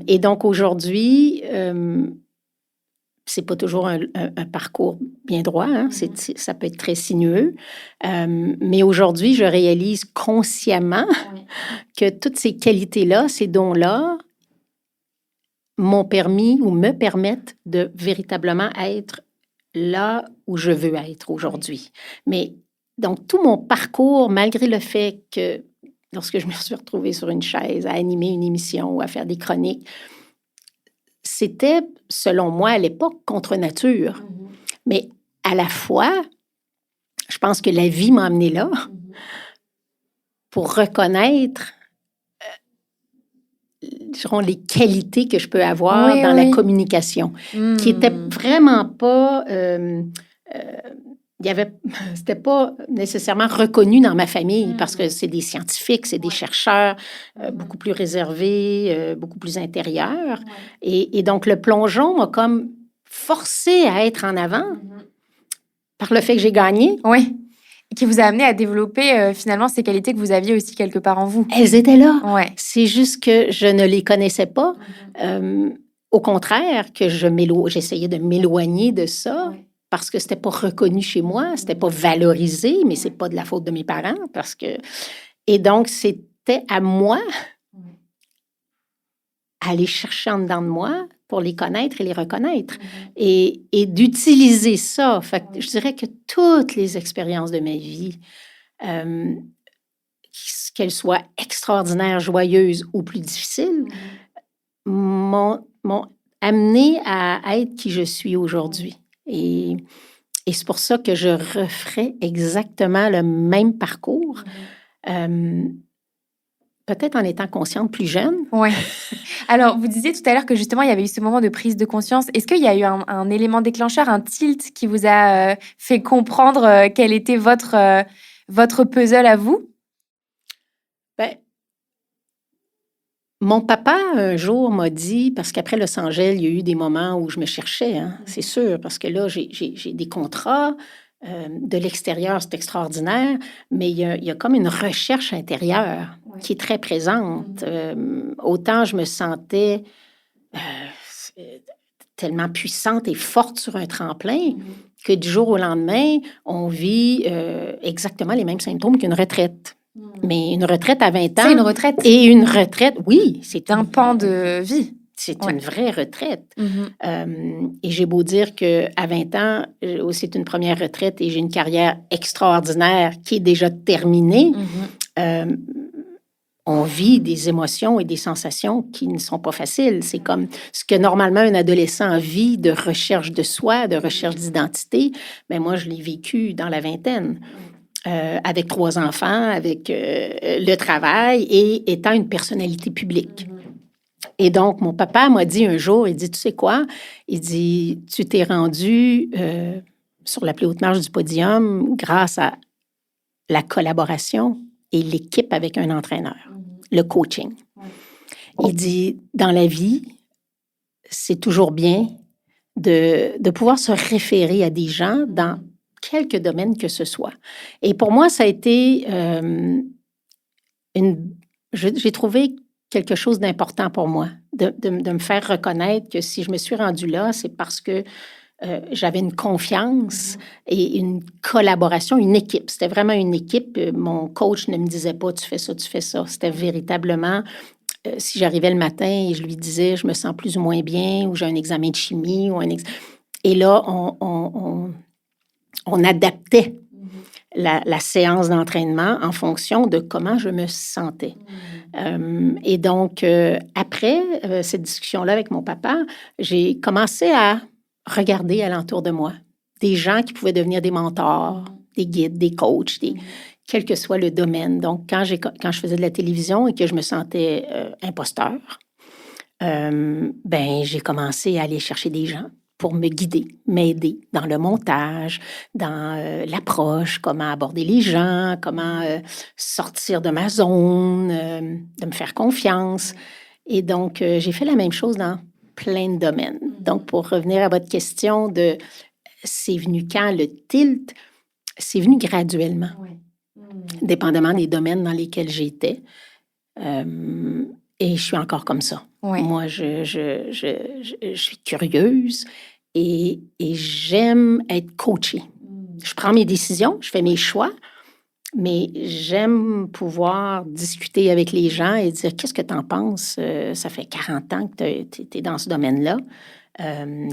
Et donc, aujourd'hui, c'est pas toujours un parcours bien droit. Hein? Ça peut être très sinueux. Mais aujourd'hui, je réalise consciemment que toutes ces qualités-là, ces dons-là, m'ont permis ou me permettent de véritablement être là où je veux être aujourd'hui. Mais donc, tout mon parcours, malgré le fait que lorsque je me suis retrouvée sur une chaise à animer une émission ou à faire des chroniques, c'était, selon moi, à l'époque, contre nature. Mais à la fois, je pense que la vie m'a amenée là pour reconnaître les qualités que je peux avoir dans la communication, qui n'étaient vraiment pas... c'était pas nécessairement reconnu dans ma famille parce que c'est des scientifiques, c'est des chercheurs beaucoup plus réservés, beaucoup plus intérieurs. Et donc, le plongeon m'a comme forcé à être en avant par le fait que j'ai gagné. Oui. Qui vous a amené à développer finalement ces qualités que vous aviez aussi quelque part en vous. Elles étaient là. Ouais. C'est juste que je ne les connaissais pas. Au contraire, que j'essayais de m'éloigner de ça parce que c'était pas reconnu chez moi, c'était pas valorisé, mais c'est pas de la faute de mes parents parce que... Et donc, c'était à moi à aller chercher en dedans de moi pour les connaître et les reconnaître et d'utiliser ça. Fait que je dirais que toutes les expériences de ma vie, qu'elles soient extraordinaires, joyeuses ou plus difficiles, m'ont amenée à être qui je suis aujourd'hui. Et c'est pour ça que je referais exactement le même parcours, peut-être en étant consciente plus jeune. Oui. Alors, vous disiez tout à l'heure que justement, il y avait eu ce moment de prise de conscience. Est-ce qu'il y a eu un élément déclencheur, un tilt qui vous a fait comprendre quel était votre puzzle à vous? Ben, mon papa, un jour, m'a dit, parce qu'après Los Angeles, il y a eu des moments où je me cherchais, hein, c'est sûr, parce que là, j'ai des contrats. De l'extérieur, c'est extraordinaire, mais il y a comme une recherche intérieure qui est très présente. Autant je me sentais tellement puissante et forte sur un tremplin que du jour au lendemain, on vit exactement les mêmes symptômes qu'une retraite. Mais une retraite à 20 ans... C'est une retraite. Et une retraite, oui. C'est un pan de vie. C'est une vraie retraite. Et j'ai beau dire qu'à 20 ans, c'est une première retraite et j'ai une carrière extraordinaire qui est déjà terminée. On vit des émotions et des sensations qui ne sont pas faciles. C'est comme ce que normalement un adolescent vit de recherche de soi, de recherche d'identité. Mais moi, je l'ai vécu dans la vingtaine. Avec 3 enfants, avec le travail et étant une personnalité publique. Et donc, mon papa m'a dit un jour, il dit, tu sais quoi? Il dit, tu t'es rendu sur la plus haute marche du podium grâce à la collaboration et l'équipe avec un entraîneur, le coaching. Il dit, dans la vie, c'est toujours bien de pouvoir se référer à des gens dans quelque domaine que ce soit. Et pour moi, ça a été j'ai trouvé quelque chose d'important pour moi, de me faire reconnaître que si je me suis rendue là, c'est parce que j'avais une confiance et une collaboration, une équipe. C'était vraiment une équipe. Mon coach ne me disait pas « tu fais ça, tu fais ça ». C'était véritablement, si j'arrivais le matin et je lui disais « je me sens plus ou moins bien » ou « j'ai un examen de chimie » ou Et là, on adaptait la séance d'entraînement en fonction de comment je me sentais. Et donc, après cette discussion-là avec mon papa, j'ai commencé à regarder alentour de moi des gens qui pouvaient devenir des mentors, des guides, des coachs, quel que soit le domaine. Donc, quand je faisais de la télévision et que je me sentais imposteur, j'ai commencé à aller chercher des gens pour me guider, m'aider dans le montage, dans l'approche, comment aborder les gens, comment sortir de ma zone, de me faire confiance. Et donc, j'ai fait la même chose dans plein de domaines. Donc, pour revenir à votre question de c'est venu quand le tilt, c'est venu graduellement, dépendamment des domaines dans lesquels j'étais. Et je suis encore comme ça. Moi, je suis curieuse et j'aime être coachée. Je prends mes décisions, je fais mes choix, mais j'aime pouvoir discuter avec les gens et dire « Qu'est-ce que tu en penses? Ça fait 40 ans que tu es dans ce domaine-là.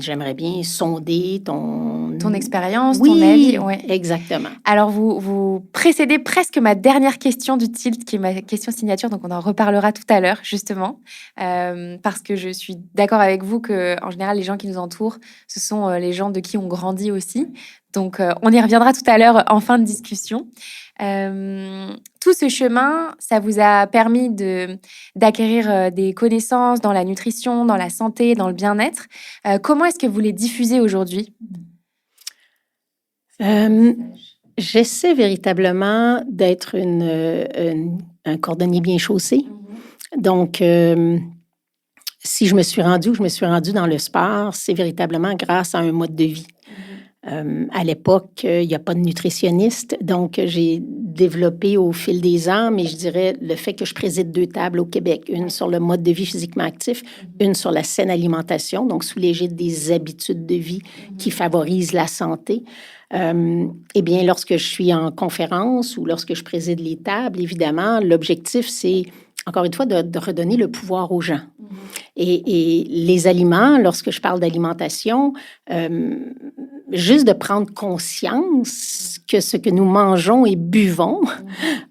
J'aimerais bien sonder ton expérience, ton avis. » Oui, exactement. Alors, vous précédez presque ma dernière question du tilt, qui est ma question signature, donc on en reparlera tout à l'heure, justement, parce que je suis d'accord avec vous qu'en général, les gens qui nous entourent, ce sont les gens de qui on grandit aussi. Donc, on y reviendra tout à l'heure en fin de discussion. Tout ce chemin, ça vous a permis d'acquérir des connaissances dans la nutrition, dans la santé, dans le bien-être. Comment est-ce que vous les diffusez aujourd'hui? J'essaie véritablement d'être un cordonnier bien chaussé. Donc, si je me suis rendue où je me suis rendue dans le sport, c'est véritablement grâce à un mode de vie. À l'époque, il n'y a pas de nutritionniste, donc j'ai développé au fil des ans, mais je dirais le fait que je préside 2 tables au Québec, une sur le mode de vie physiquement actif, une sur la saine alimentation, donc sous l'égide des habitudes de vie qui favorisent la santé. Eh bien, lorsque je suis en conférence ou lorsque je préside les tables, évidemment, l'objectif, c'est, encore une fois, de redonner le pouvoir aux gens. Et les aliments, lorsque je parle d'alimentation, juste de prendre conscience que ce que nous mangeons et buvons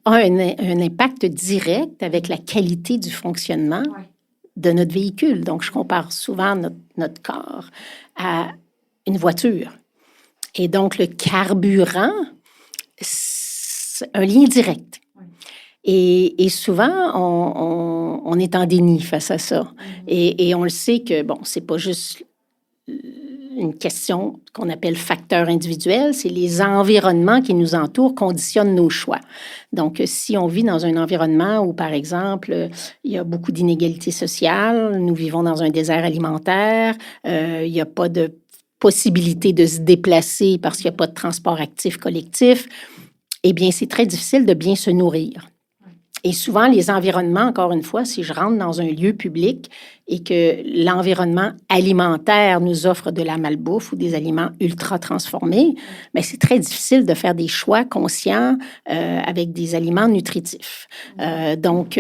a un impact direct avec la qualité du fonctionnement de notre véhicule. Donc, je compare souvent notre corps à une voiture. Et donc, le carburant, c'est un lien direct. Et souvent, on est en déni face à ça. Et on le sait que, bon, c'est pas juste une question qu'on appelle facteur individuel, c'est les environnements qui nous entourent conditionnent nos choix. Donc, si on vit dans un environnement où, par exemple, il y a beaucoup d'inégalités sociales, nous vivons dans un désert alimentaire, il n'y a pas de possibilité de se déplacer parce qu'il n'y a pas de transport actif collectif, eh bien, c'est très difficile de bien se nourrir. Et souvent, les environnements, encore une fois, si je rentre dans un lieu public et que l'environnement alimentaire nous offre de la malbouffe ou des aliments ultra transformés, bien, c'est très difficile de faire des choix conscients avec des aliments nutritifs. Donc,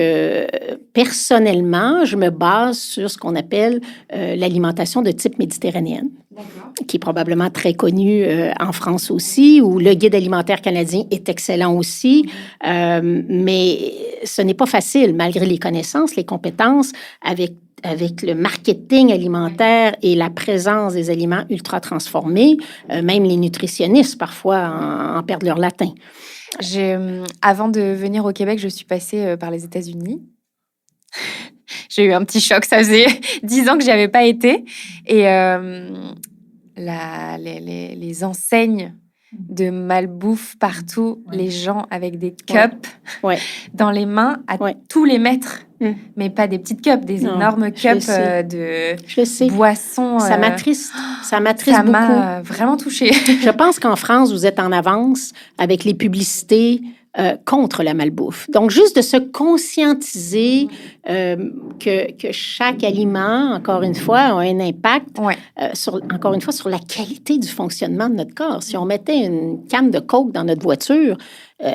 personnellement, je me base sur ce qu'on appelle l'alimentation de type méditerranéenne, qui est probablement très connue en France aussi, où le guide alimentaire canadien est excellent aussi, mais ce n'est pas facile, malgré les connaissances, les compétences, avec le marketing alimentaire et la présence des aliments ultra transformés, même les nutritionnistes, parfois, en perdent leur latin. Avant de venir au Québec, je suis passée par les États-Unis. J'ai eu un petit choc, ça faisait 10 ans que j'y avais pas été. Et les enseignes de malbouffe partout, les gens avec des cups dans les mains à tous les mètres. Mais pas des petites cups, des énormes cups de boissons. Ça m'attriste. Ça m'attriste beaucoup. Ça m'a vraiment touchée. Je pense qu'en France, vous êtes en avance avec les publicités contre la malbouffe. Donc, juste de se conscientiser que chaque aliment, encore une fois, a un impact, encore une fois, sur la qualité du fonctionnement de notre corps. Si on mettait une canne de coke dans notre voiture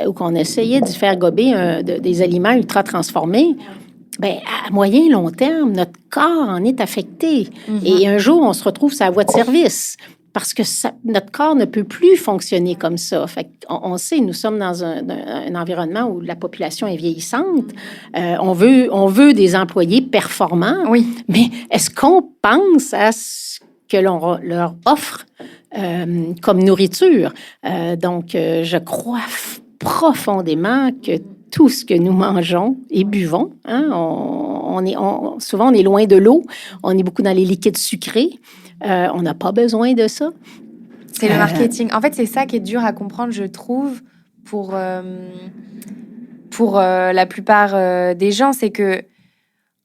ou qu'on essayait d'y faire gober des aliments ultra transformés, bien, à moyen et long terme, notre corps en est affecté. Et un jour, on se retrouve sur la voie de service parce que notre corps ne peut plus fonctionner comme ça. Fait on sait, nous sommes dans un environnement où la population est vieillissante. On veut des employés performants. Oui. Mais est-ce qu'on pense à ce que l'on leur offre comme nourriture? Donc, je crois profondément que tout ce que nous mangeons et buvons, souvent on est loin de l'eau, on est beaucoup dans les liquides sucrés, on n'a pas besoin de ça. C'est le marketing. En fait, c'est ça qui est dur à comprendre, je trouve, pour la plupart des gens, c'est que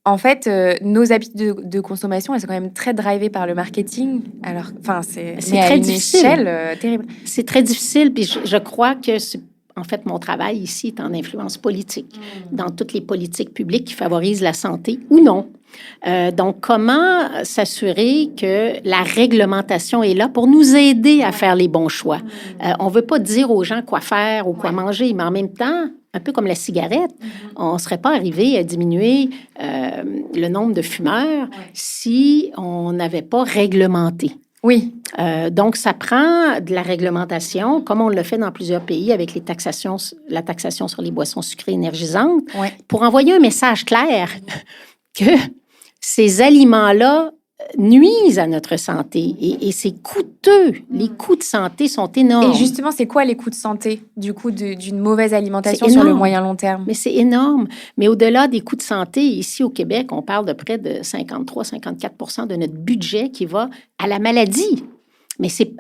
en fait, nos habitudes de consommation, elles sont quand même très drivées par le marketing. Alors, c'est très difficile. Échelle terrible. C'est très difficile, puis je crois que en fait, mon travail ici est en influence politique, dans toutes les politiques publiques qui favorisent la santé ou non. Donc, comment s'assurer que la réglementation est là pour nous aider à faire les bons choix? On ne veut pas dire aux gens quoi faire ou quoi manger, mais en même temps, un peu comme la cigarette, on ne serait pas arrivé à diminuer le nombre de fumeurs si on n'avait pas réglementé. Oui. Donc, ça prend de la réglementation, comme on le fait dans plusieurs pays avec la taxation sur les boissons sucrées énergisantes, pour envoyer un message clair que ces aliments-là nuisent à notre santé et c'est coûteux. Les coûts de santé sont énormes. Et justement, c'est quoi les coûts de santé, du coup, d'une mauvaise alimentation sur le moyen-long terme? Mais c'est énorme. Mais au-delà des coûts de santé, ici au Québec, on parle de près de 53-54% de notre budget qui va à la maladie. Mais c'est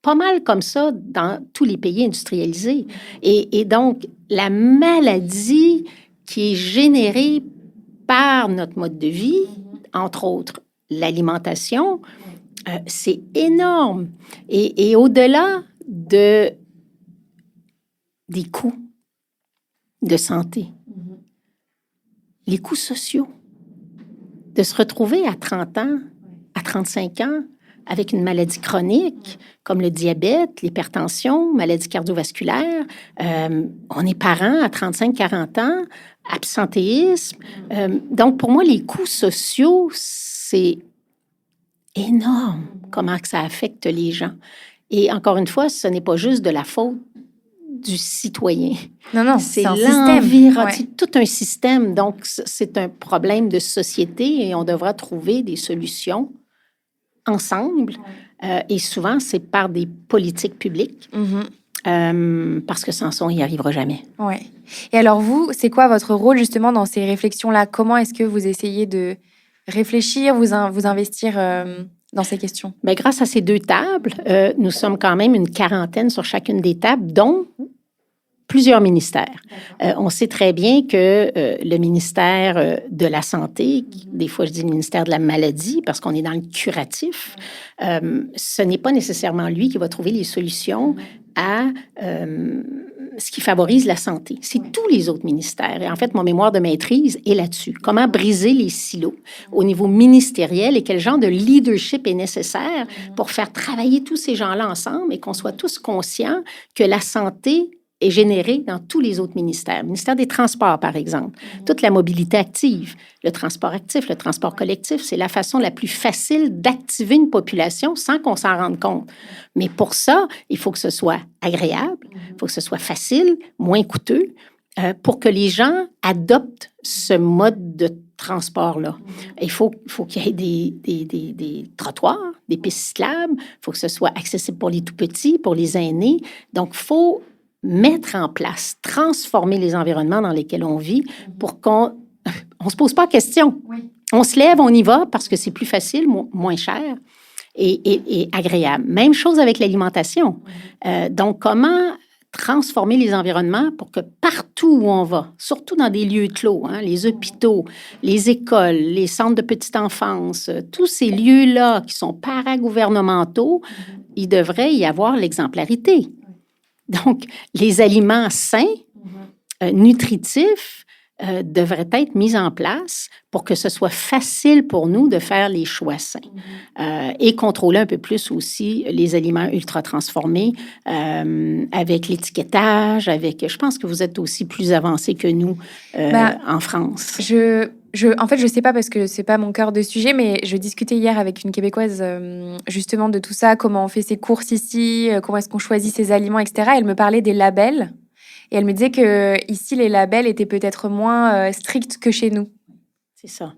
pas mal comme ça dans tous les pays industrialisés. Et donc, la maladie qui est générée par notre mode de vie, entre autres, l'alimentation, c'est énorme. Et au-delà des coûts de santé, les coûts sociaux, de se retrouver à 30 ans, à 35 ans, avec une maladie chronique, comme le diabète, l'hypertension, maladie cardiovasculaire. On est parents à 35-40 ans, absentéisme. Donc, pour moi, les coûts sociaux, c'est énorme comment que ça affecte les gens. Et encore une fois, ce n'est pas juste de la faute du citoyen. Non, C'est un système. Ouais. c'est tout un système. Donc, c'est un problème de société et on devra trouver des solutions ensemble. Et souvent, c'est par des politiques publiques. Parce que sans ça, on n'y arrivera jamais. Ouais. Et alors vous, c'est quoi votre rôle justement dans ces réflexions-là? Comment est-ce que vous essayez de réfléchir, vous investir dans ces questions? Bien, grâce à ces 2 tables, nous sommes quand même une quarantaine sur chacune des tables, dont plusieurs ministères. On sait très bien que le ministère de la Santé, des fois je dis le ministère de la Maladie parce qu'on est dans le curatif, ce n'est pas nécessairement lui qui va trouver les solutions à ce qui favorise la santé. C'est tous les autres ministères. Et en fait, mon mémoire de maîtrise est là-dessus. Comment briser les silos au niveau ministériel et quel genre de leadership est nécessaire pour faire travailler tous ces gens-là ensemble et qu'on soit tous conscients que la santé est générée dans tous les autres ministères. Le ministère des Transports, par exemple. Toute la mobilité active, le transport actif, le transport collectif, c'est la façon la plus facile d'activer une population sans qu'on s'en rende compte. Mais pour ça, il faut que ce soit agréable, il faut que ce soit facile, moins coûteux, pour que les gens adoptent ce mode de transport-là. Il faut qu'il y ait des trottoirs, des pistes cyclables, il faut que ce soit accessible pour les tout-petits, pour les aînés. Donc, il faut mettre en place, transformer les environnements dans lesquels on vit pour qu'on ne se pose pas de questions. Oui. On se lève, on y va parce que c'est plus facile, moins cher et agréable. Même chose avec l'alimentation. Donc, comment transformer les environnements pour que partout où on va, surtout dans des lieux clos, les hôpitaux, les écoles, les centres de petite enfance, tous ces lieux-là qui sont paragouvernementaux, il devrait y avoir l'exemplarité. Donc, les aliments sains, nutritifs, devraient être mis en place pour que ce soit facile pour nous de faire les choix sains et contrôler un peu plus aussi les aliments ultra transformés avec l'étiquetage, je pense que vous êtes aussi plus avancés que nous en France. En fait, je sais pas parce que c'est pas mon cœur de sujet, mais je discutais hier avec une Québécoise justement de tout ça, comment on fait ses courses ici, comment est-ce qu'on choisit ses aliments, etc. Elle me parlait des labels et elle me disait que ici les labels étaient peut-être moins stricts que chez nous. C'est ça.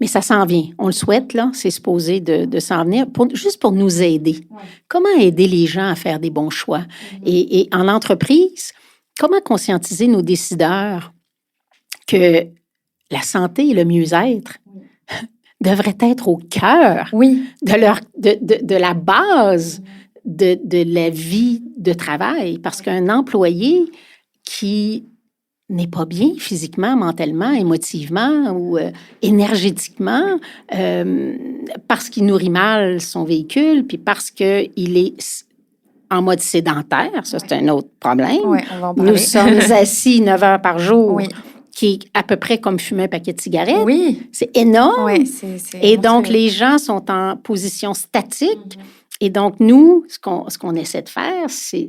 Mais ça s'en vient. On le souhaite, là. C'est supposé de s'en venir, juste pour nous aider. Ouais. Comment aider les gens à faire des bons choix? Et en entreprise, comment conscientiser nos décideurs que la santé et le mieux-être devraient être au cœur de la base de la vie de travail. Parce qu'un employé qui n'est pas bien physiquement, mentalement, émotivement ou énergétiquement, parce qu'il nourrit mal son véhicule, puis parce qu'il est en mode sédentaire, ça c'est un autre problème. Oui, on va en parler. Nous sommes assis 9 heures par jour. Oui. Qui est à peu près comme fumer un paquet de cigarettes. Oui. C'est énorme. Oui, et donc, les gens sont en position statique. Et donc, nous, ce qu'on essaie de faire, c'est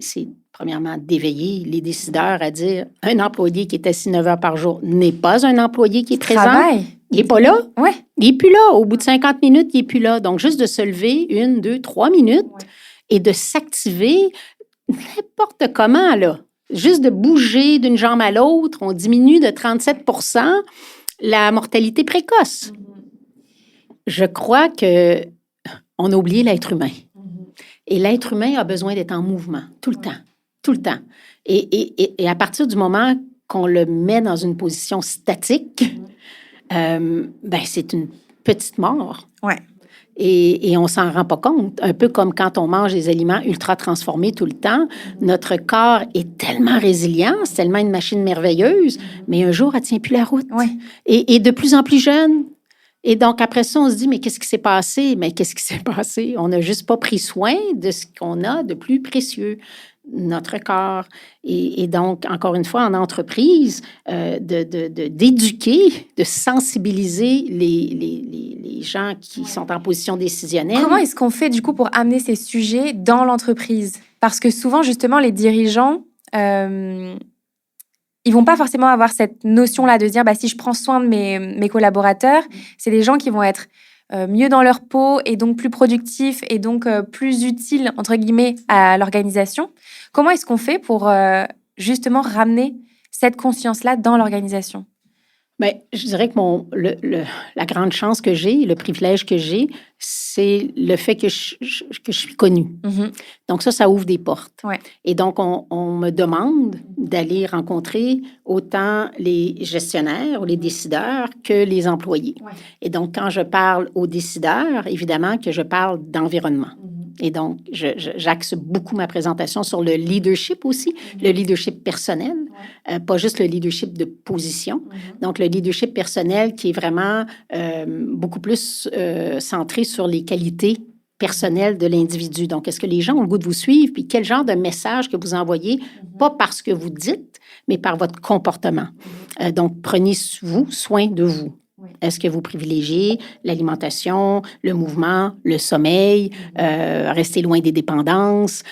premièrement, d'éveiller les décideurs à dire un employé qui est assis 9 heures par jour n'est pas un employé qui est présent. Il n'est pas là. Ouais. Il n'est plus là. Au bout de 50 minutes, il n'est plus là. Donc, juste de se lever 1, 2, 3 minutes et de s'activer n'importe comment, là. Juste de bouger d'une jambe à l'autre, on diminue de 37 % la mortalité précoce. Je crois qu'on a oublié l'être humain. Et l'être humain a besoin d'être en mouvement tout le temps. Tout le temps. Et à partir du moment qu'on le met dans une position statique, c'est une petite mort. Ouais. Et on s'en rend pas compte. Un peu comme quand on mange des aliments ultra transformés tout le temps, notre corps est tellement résilient, c'est tellement une machine merveilleuse, mais un jour, elle tient plus la route. Ouais. Et de plus en plus jeune. Et donc, après ça, on se dit, mais qu'est-ce qui s'est passé? Mais qu'est-ce qui s'est passé? On n'a juste pas pris soin de ce qu'on a de plus précieux, notre corps. Et donc, encore une fois, en entreprise, d'éduquer, de sensibiliser les gens qui sont en position décisionnelle. Comment est-ce qu'on fait, du coup, pour amener ces sujets dans l'entreprise? Parce que souvent, justement, les dirigeants... ils vont pas forcément avoir cette notion-là de dire si je prends soin de mes collaborateurs, c'est des gens qui vont être mieux dans leur peau et donc plus productifs et donc plus utiles, entre guillemets, à l'organisation. Comment est-ce qu'on fait pour justement ramener cette conscience-là dans l'organisation? Bien, je dirais que la grande chance que j'ai, le privilège que j'ai, c'est le fait que que je suis connue. Mhm. Donc ça ouvre des portes. Ouais. Et donc, on me demande d'aller rencontrer autant les gestionnaires ou les décideurs que les employés. Ouais. Et donc, quand je parle aux décideurs, évidemment que je parle d'environnement. Et donc, j'axe beaucoup ma présentation sur le leadership aussi, le leadership personnel, pas juste le leadership de position. Donc, le leadership personnel qui est vraiment beaucoup plus centré sur les qualités personnelles de l'individu. Donc, est-ce que les gens ont le goût de vous suivre? Puis, quel genre de message que vous envoyez, pas parce que vous dites, mais par votre comportement. Donc, prenez-vous soin de vous. Est-ce que vous privilégiez l'alimentation, le mouvement, le sommeil, rester loin des dépendances?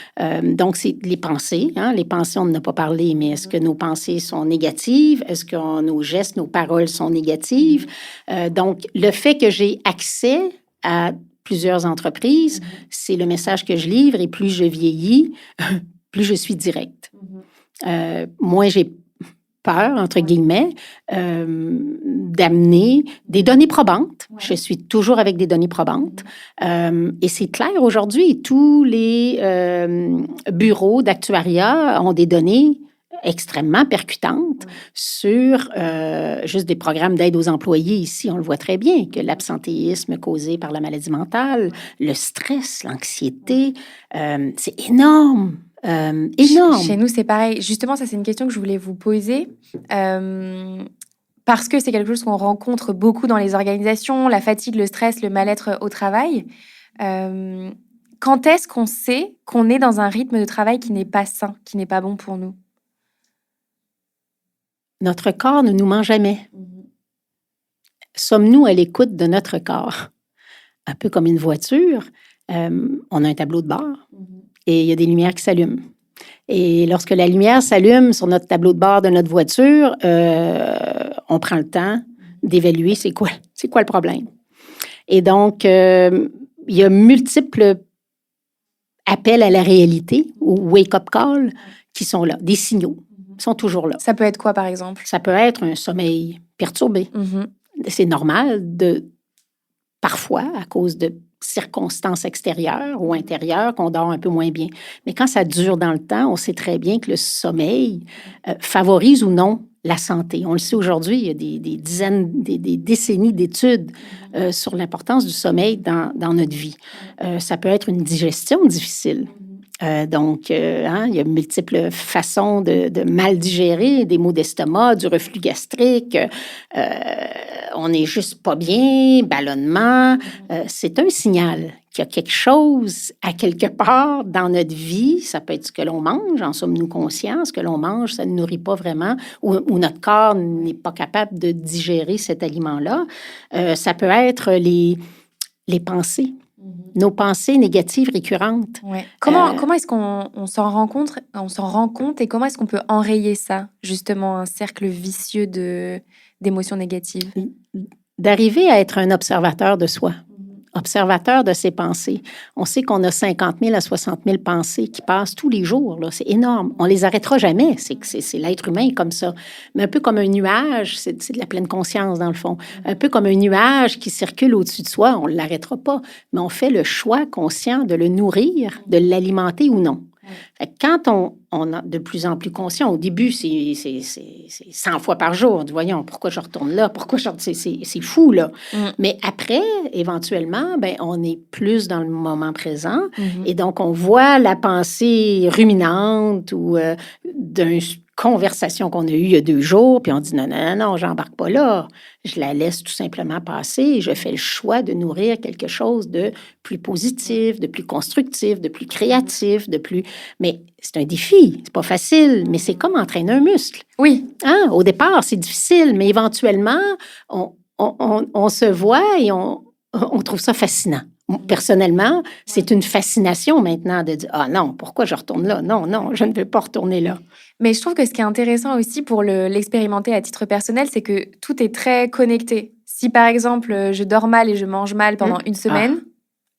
Donc, c'est les pensées. Hein? Les pensées, on n'en a pas parlé, mais est-ce que nos pensées sont négatives? Est-ce que nos gestes, nos paroles sont négatives? Donc, le fait que j'ai accès à plusieurs entreprises, c'est le message que je livre et plus je vieillis, plus je suis directe. Moins j'ai peur, entre guillemets, d'amener des données probantes. Ouais. Je suis toujours avec des données probantes. Et c'est clair, aujourd'hui, tous les bureaux d'actuariat ont des données extrêmement percutantes sur juste des programmes d'aide aux employés. Ici, on le voit très bien, que l'absentéisme causé par la maladie mentale, le stress, l'anxiété, c'est énorme. Énorme. Chez nous, c'est pareil. Justement, ça, c'est une question que je voulais vous poser. Parce que c'est quelque chose qu'on rencontre beaucoup dans les organisations, la fatigue, le stress, le mal-être au travail. Quand est-ce qu'on sait qu'on est dans un rythme de travail qui n'est pas sain, qui n'est pas bon pour nous? Notre corps ne nous ment jamais. Sommes-nous à l'écoute de notre corps? Un peu comme une voiture, on a un tableau de bord. Et il y a des lumières qui s'allument. Et lorsque la lumière s'allume sur notre tableau de bord de notre voiture, on prend le temps d'évaluer c'est quoi le problème. Et donc, il y a multiples appels à la réalité, ou wake-up call, qui sont là. Des signaux sont toujours là. Ça peut être quoi, par exemple? Ça peut être un sommeil perturbé. C'est normal parfois, à cause de circonstances extérieures ou intérieures, qu'on dort un peu moins bien. Mais quand ça dure dans le temps, on sait très bien que le sommeil favorise ou non la santé. On le sait aujourd'hui, il y a des décennies d'études sur l'importance du sommeil dans notre vie. Ça peut être une digestion difficile. Donc, il y a multiples façons de mal digérer, des maux d'estomac, du reflux gastrique. On n'est juste pas bien, ballonnement. C'est un signal qu'il y a quelque chose à quelque part dans notre vie. Ça peut être ce que l'on mange, en sommes-nous conscients? Ce que l'on mange, ça ne nourrit pas vraiment, ou notre corps n'est pas capable de digérer cet aliment-là. Ça peut être les pensées. Nos pensées négatives récurrentes. Ouais. Comment est-ce qu'on s'en rend compte et comment est-ce qu'on peut enrayer ça, justement, un cercle vicieux d'émotions négatives? D'arriver à être un observateur de soi, observateur de ses pensées. On sait qu'on a 50 000 à 60 000 pensées qui passent tous les jours. Là. C'est énorme. On les arrêtera jamais. C'est l'être humain comme ça. Mais un peu comme un nuage, c'est de la pleine conscience dans le fond. Un peu comme un nuage qui circule au-dessus de soi, on ne l'arrêtera pas. Mais on fait le choix conscient de le nourrir, de l'alimenter ou non. Fait que quand on a de plus en plus conscient, au début, c'est 100 fois par jour. On dit, voyons, pourquoi je retourne là? C'est fou, là. Mais après, éventuellement, on est plus dans le moment présent. Et donc, on voit la pensée ruminante ou d'une conversation qu'on a eue il y a 2 jours, puis on dit, non, j'embarque pas là. Je la laisse tout simplement passer et je fais le choix de nourrir quelque chose de plus positif, de plus constructif, de plus créatif, Mais c'est un défi, c'est pas facile, mais c'est comme entraîner un muscle. Oui. Hein? Au départ, c'est difficile, mais éventuellement, on se voit et on trouve ça fascinant. Personnellement, c'est une fascination maintenant de dire « Ah non, pourquoi je retourne là? Non, je ne veux pas retourner là. » Mais je trouve que ce qui est intéressant aussi pour l'expérimenter à titre personnel, c'est que tout est très connecté. Si par exemple, je dors mal et je mange mal pendant une semaine,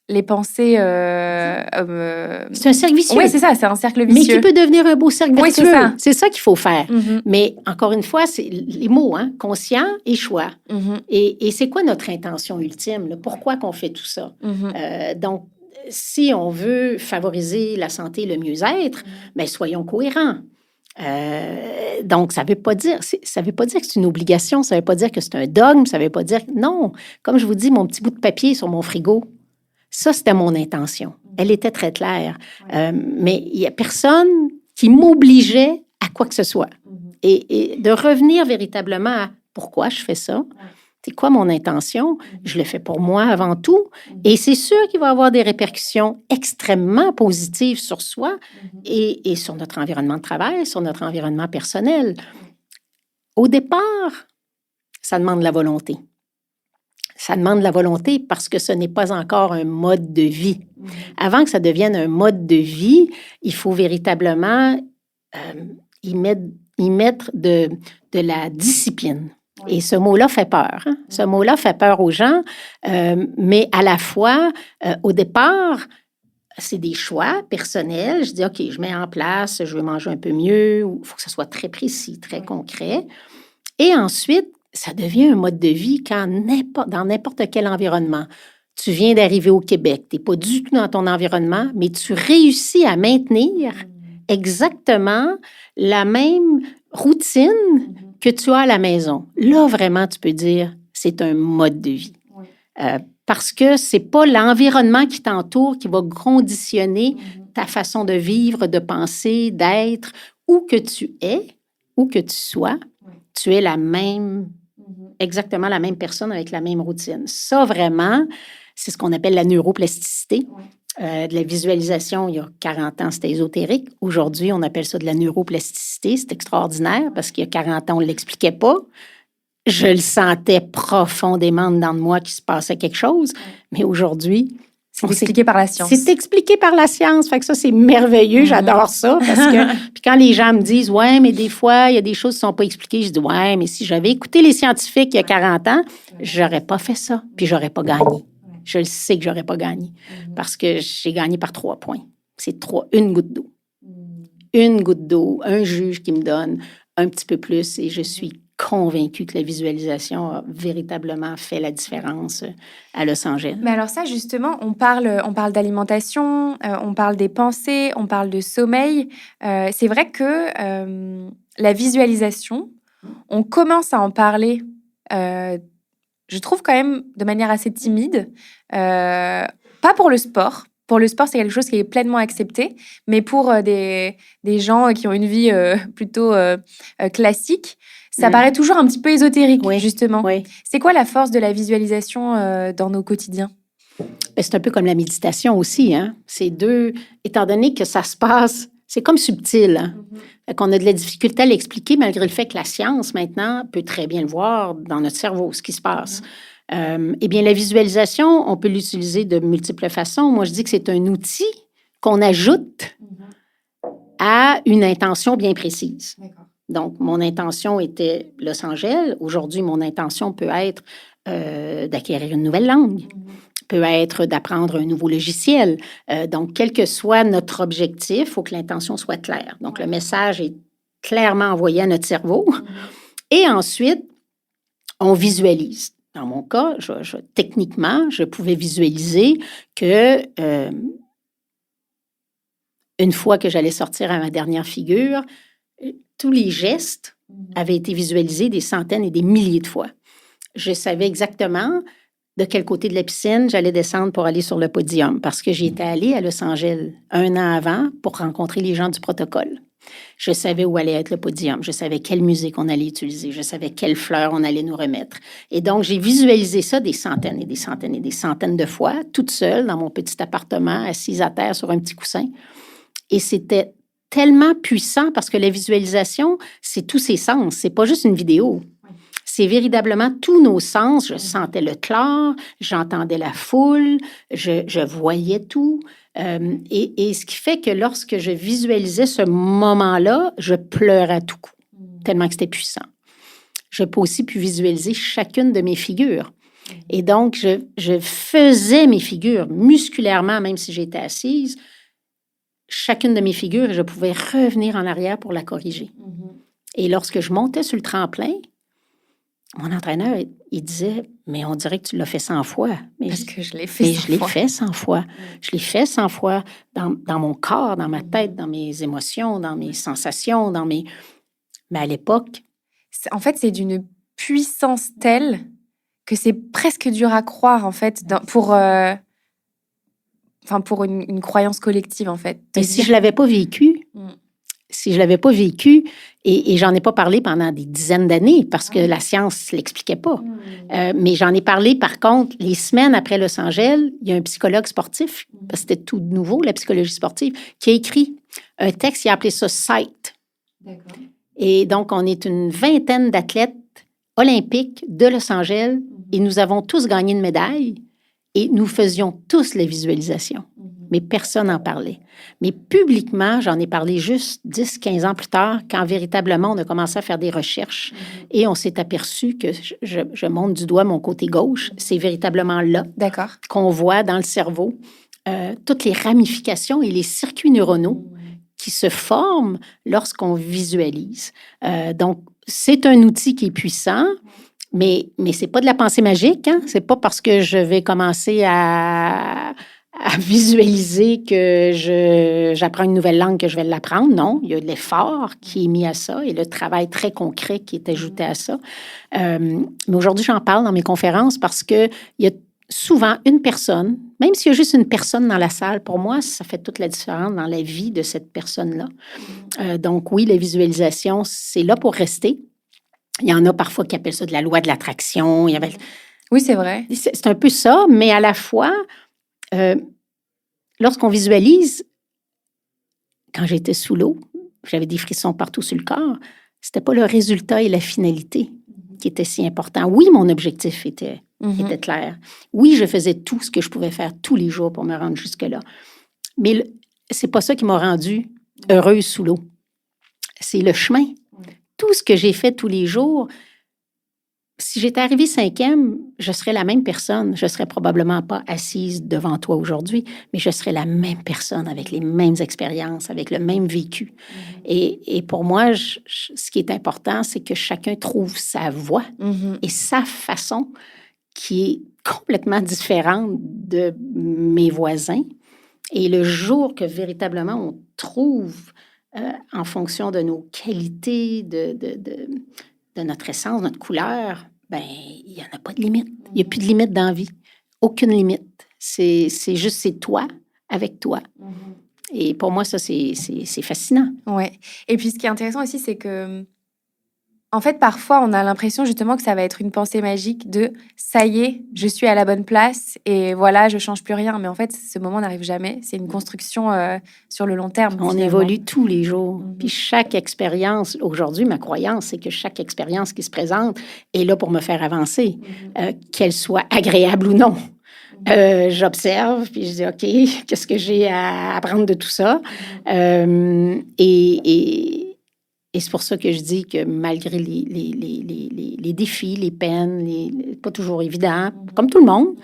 les pensées... C'est un cercle vicieux. Oui, c'est ça, c'est un cercle Mais vicieux. qui peut devenir un beau cercle Oui, vertueux. c'est ça. C'est ça qu'il faut faire. Mhm. Mais encore une fois, c'est les mots, hein, conscient et choix. Mhm. Et c'est quoi notre intention ultime? Là? Pourquoi qu'on fait tout ça? Mhm. Donc, si on veut favoriser la santé et le mieux-être, bien, soyons cohérents. Donc, ça veut pas dire que c'est une obligation, ça veut pas dire que c'est un dogme, ça veut pas dire... Non, comme je vous dis, mon petit bout de papier sur mon frigo, ça, c'était mon intention. Elle était très claire. Mais il y a personne qui m'obligeait à quoi que ce soit. Et de revenir véritablement à pourquoi je fais ça, c'est quoi mon intention? Je le fais pour moi avant tout. Et c'est sûr qu'il va y avoir des répercussions extrêmement positives sur soi et sur notre environnement de travail, sur notre environnement personnel. Au départ, ça demande la volonté. Ça demande la volonté parce que ce n'est pas encore un mode de vie. Avant que ça devienne un mode de vie, il faut véritablement y mettre de la discipline. Et ce mot-là fait peur. Hein? Ce mot-là fait peur aux gens, mais à la fois, au départ, c'est des choix personnels. Je dis, OK, je mets en place, je veux manger un peu mieux, il faut que ce soit très précis, très concret. Et ensuite, ça devient un mode de vie dans n'importe quel environnement. Tu viens d'arriver au Québec, tu n'es pas du tout dans ton environnement, mais tu réussis à maintenir exactement la même routine que tu as à la maison. Là, vraiment, tu peux dire, c'est un mode de vie. Parce que ce n'est pas l'environnement qui t'entoure qui va conditionner ta façon de vivre, de penser, d'être, où que tu es, où que tu sois, tu es exactement la même personne avec la même routine. Ça, vraiment, c'est ce qu'on appelle la neuroplasticité. De la visualisation, il y a 40 ans, c'était ésotérique. Aujourd'hui, on appelle ça de la neuroplasticité. C'est extraordinaire parce qu'il y a 40 ans, on ne l'expliquait pas. Je le sentais profondément dedans de moi qu'il se passait quelque chose. Mais aujourd'hui... C'est expliqué par la science. C'est expliqué par la science. Fait que ça, c'est merveilleux. J'adore ça. Parce que, puis quand les gens me disent, ouais, mais des fois, il y a des choses qui ne sont pas expliquées, je dis, ouais, mais si j'avais écouté les scientifiques il y a 40 ans, j'aurais pas fait ça. Puis j'aurais pas gagné. Je le sais que j'aurais pas gagné. Parce que j'ai gagné par 3 points. C'est une goutte d'eau. Une goutte d'eau, un juge qui me donne un petit peu plus et je suis convaincue que la visualisation a véritablement fait la différence à Los Angeles. Mais alors ça, justement, on parle d'alimentation, on parle des pensées, on parle de sommeil. C'est vrai que la visualisation, on commence à en parler, je trouve quand même de manière assez timide, pas pour le sport. Pour le sport, c'est quelque chose qui est pleinement accepté, mais pour des gens qui ont une vie plutôt classique, ça paraît toujours un petit peu ésotérique, justement. Oui. C'est quoi la force de la visualisation dans nos quotidiens? Ben, c'est un peu comme la méditation aussi. Hein? C'est étant donné que ça se passe, c'est comme subtil. Hein? Qu'on a de la difficulté à l'expliquer, malgré le fait que la science, maintenant, peut très bien le voir dans notre cerveau, ce qui se passe. Eh bien, la visualisation, on peut l'utiliser de multiples façons. Moi, je dis que c'est un outil qu'on ajoute à une intention bien précise. D'accord. Donc, mon intention était Los Angeles. Aujourd'hui, mon intention peut être d'acquérir une nouvelle langue, peut être d'apprendre un nouveau logiciel. Donc, quel que soit notre objectif, il faut que l'intention soit claire. Donc, le message est clairement envoyé à notre cerveau. Et ensuite, on visualise. Dans mon cas, techniquement, je pouvais visualiser que une fois que j'allais sortir à ma dernière figure, tous les gestes avaient été visualisés des centaines et des milliers de fois. Je savais exactement de quel côté de la piscine j'allais descendre pour aller sur le podium parce que j'étais allée à Los Angeles 1 an avant pour rencontrer les gens du protocole. Je savais où allait être le podium. Je savais quelle musique on allait utiliser. Je savais quelles fleurs on allait nous remettre. Et donc, j'ai visualisé ça des centaines et des centaines et des centaines de fois, toute seule, dans mon petit appartement, assise à terre sur un petit coussin. Et c'était tellement puissant parce que la visualisation, c'est tous ses sens. C'est pas juste une vidéo. C'est véritablement tous nos sens. Je sentais le chlore, j'entendais la foule, je voyais tout. Et ce qui fait que lorsque je visualisais ce moment-là, je pleurais à tout coup, tellement que c'était puissant. je peux aussi pu visualiser chacune de mes figures. Et donc, je faisais mes figures musculairement, même si j'étais assise, chacune de mes figures, et je pouvais revenir en arrière pour la corriger. Et lorsque je montais sur le tremplin, mon entraîneur, il disait, mais on dirait que tu l'as fait 100 fois. Mais parce que je l'ai fait 100 fois. Je l'ai fait 100 fois. Je l'ai fait 100 fois dans mon corps, dans ma tête, dans mes émotions, dans mes sensations, Mais à l'époque... En fait, c'est d'une puissance telle que c'est presque dur à croire, en fait, pour une croyance collective, en fait. Mais si je ne l'avais pas vécu... Si je l'avais pas vécu, et j'en ai pas parlé pendant des dizaines d'années parce que la science l'expliquait pas. Mais j'en ai parlé, par contre, les semaines après Los Angeles, il y a un psychologue sportif, parce que c'était tout nouveau, la psychologie sportive, qui a écrit un texte, il a appelé ça « Sight ». Et donc, on est une vingtaine d'athlètes olympiques de Los Angeles et nous avons tous gagné une médaille et nous faisions tous les visualisations. Mais personne n'en parlait. Mais publiquement, j'en ai parlé juste 10-15 ans plus tard, quand véritablement on a commencé à faire des recherches et on s'est aperçu que, je monte du doigt mon côté gauche, c'est véritablement là qu'on voit dans le cerveau toutes les ramifications et les circuits neuronaux qui se forment lorsqu'on visualise. Donc, c'est un outil qui est puissant, mais c'est pas de la pensée magique, hein? C'est pas parce que je vais commencer à visualiser que j'apprends une nouvelle langue que je vais l'apprendre. Non, il y a de l'effort qui est mis à ça et le travail très concret qui est ajouté à ça. Mais aujourd'hui, j'en parle dans mes conférences parce qu'il y a souvent une personne, même s'il y a juste une personne dans la salle, pour moi, ça fait toute la différence dans la vie de cette personne-là. Donc oui, la visualisation, c'est là pour rester. Il y en a parfois qui appellent ça de la loi de l'attraction. Oui, c'est vrai. C'est un peu ça, mais à la fois... lorsqu'on visualise, quand j'étais sous l'eau, j'avais des frissons partout sur le corps, c'était pas le résultat et la finalité qui étaient si importants. Oui, mon objectif était clair. Oui, je faisais tout ce que je pouvais faire tous les jours pour me rendre jusque-là. Mais c'est pas ça qui m'a rendue heureuse sous l'eau. C'est le chemin. Tout ce que j'ai fait tous les jours... Si j'étais arrivée 5e, je serais la même personne. Je ne serais probablement pas assise devant toi aujourd'hui, mais je serais la même personne avec les mêmes expériences, avec le même vécu. Et pour moi, ce qui est important, c'est que chacun trouve sa voie et sa façon qui est complètement différente de mes voisins. Et le jour que véritablement on trouve, en fonction de nos qualités, de notre essence, notre couleur, ben il n'y en a pas de limite. Il n'y a plus de limite dans la vie. Aucune limite. C'est juste, c'est toi avec toi. Et pour moi, ça, c'est fascinant. Ouais. Et puis, ce qui est intéressant aussi, c'est que, en fait, parfois, on a l'impression justement que ça va être une pensée magique de « ça y est, je suis à la bonne place et voilà, je ne change plus rien ». Mais en fait, ce moment n'arrive jamais. C'est une construction sur le long terme. On évolue tous les jours. Puis chaque expérience, aujourd'hui, ma croyance, c'est que chaque expérience qui se présente est là pour me faire avancer, qu'elle soit agréable ou non. J'observe, puis je dis, OK, qu'est-ce que j'ai à apprendre de tout ça? Et c'est pour ça que je dis que malgré les défis, les peines, pas toujours évident, comme tout le monde,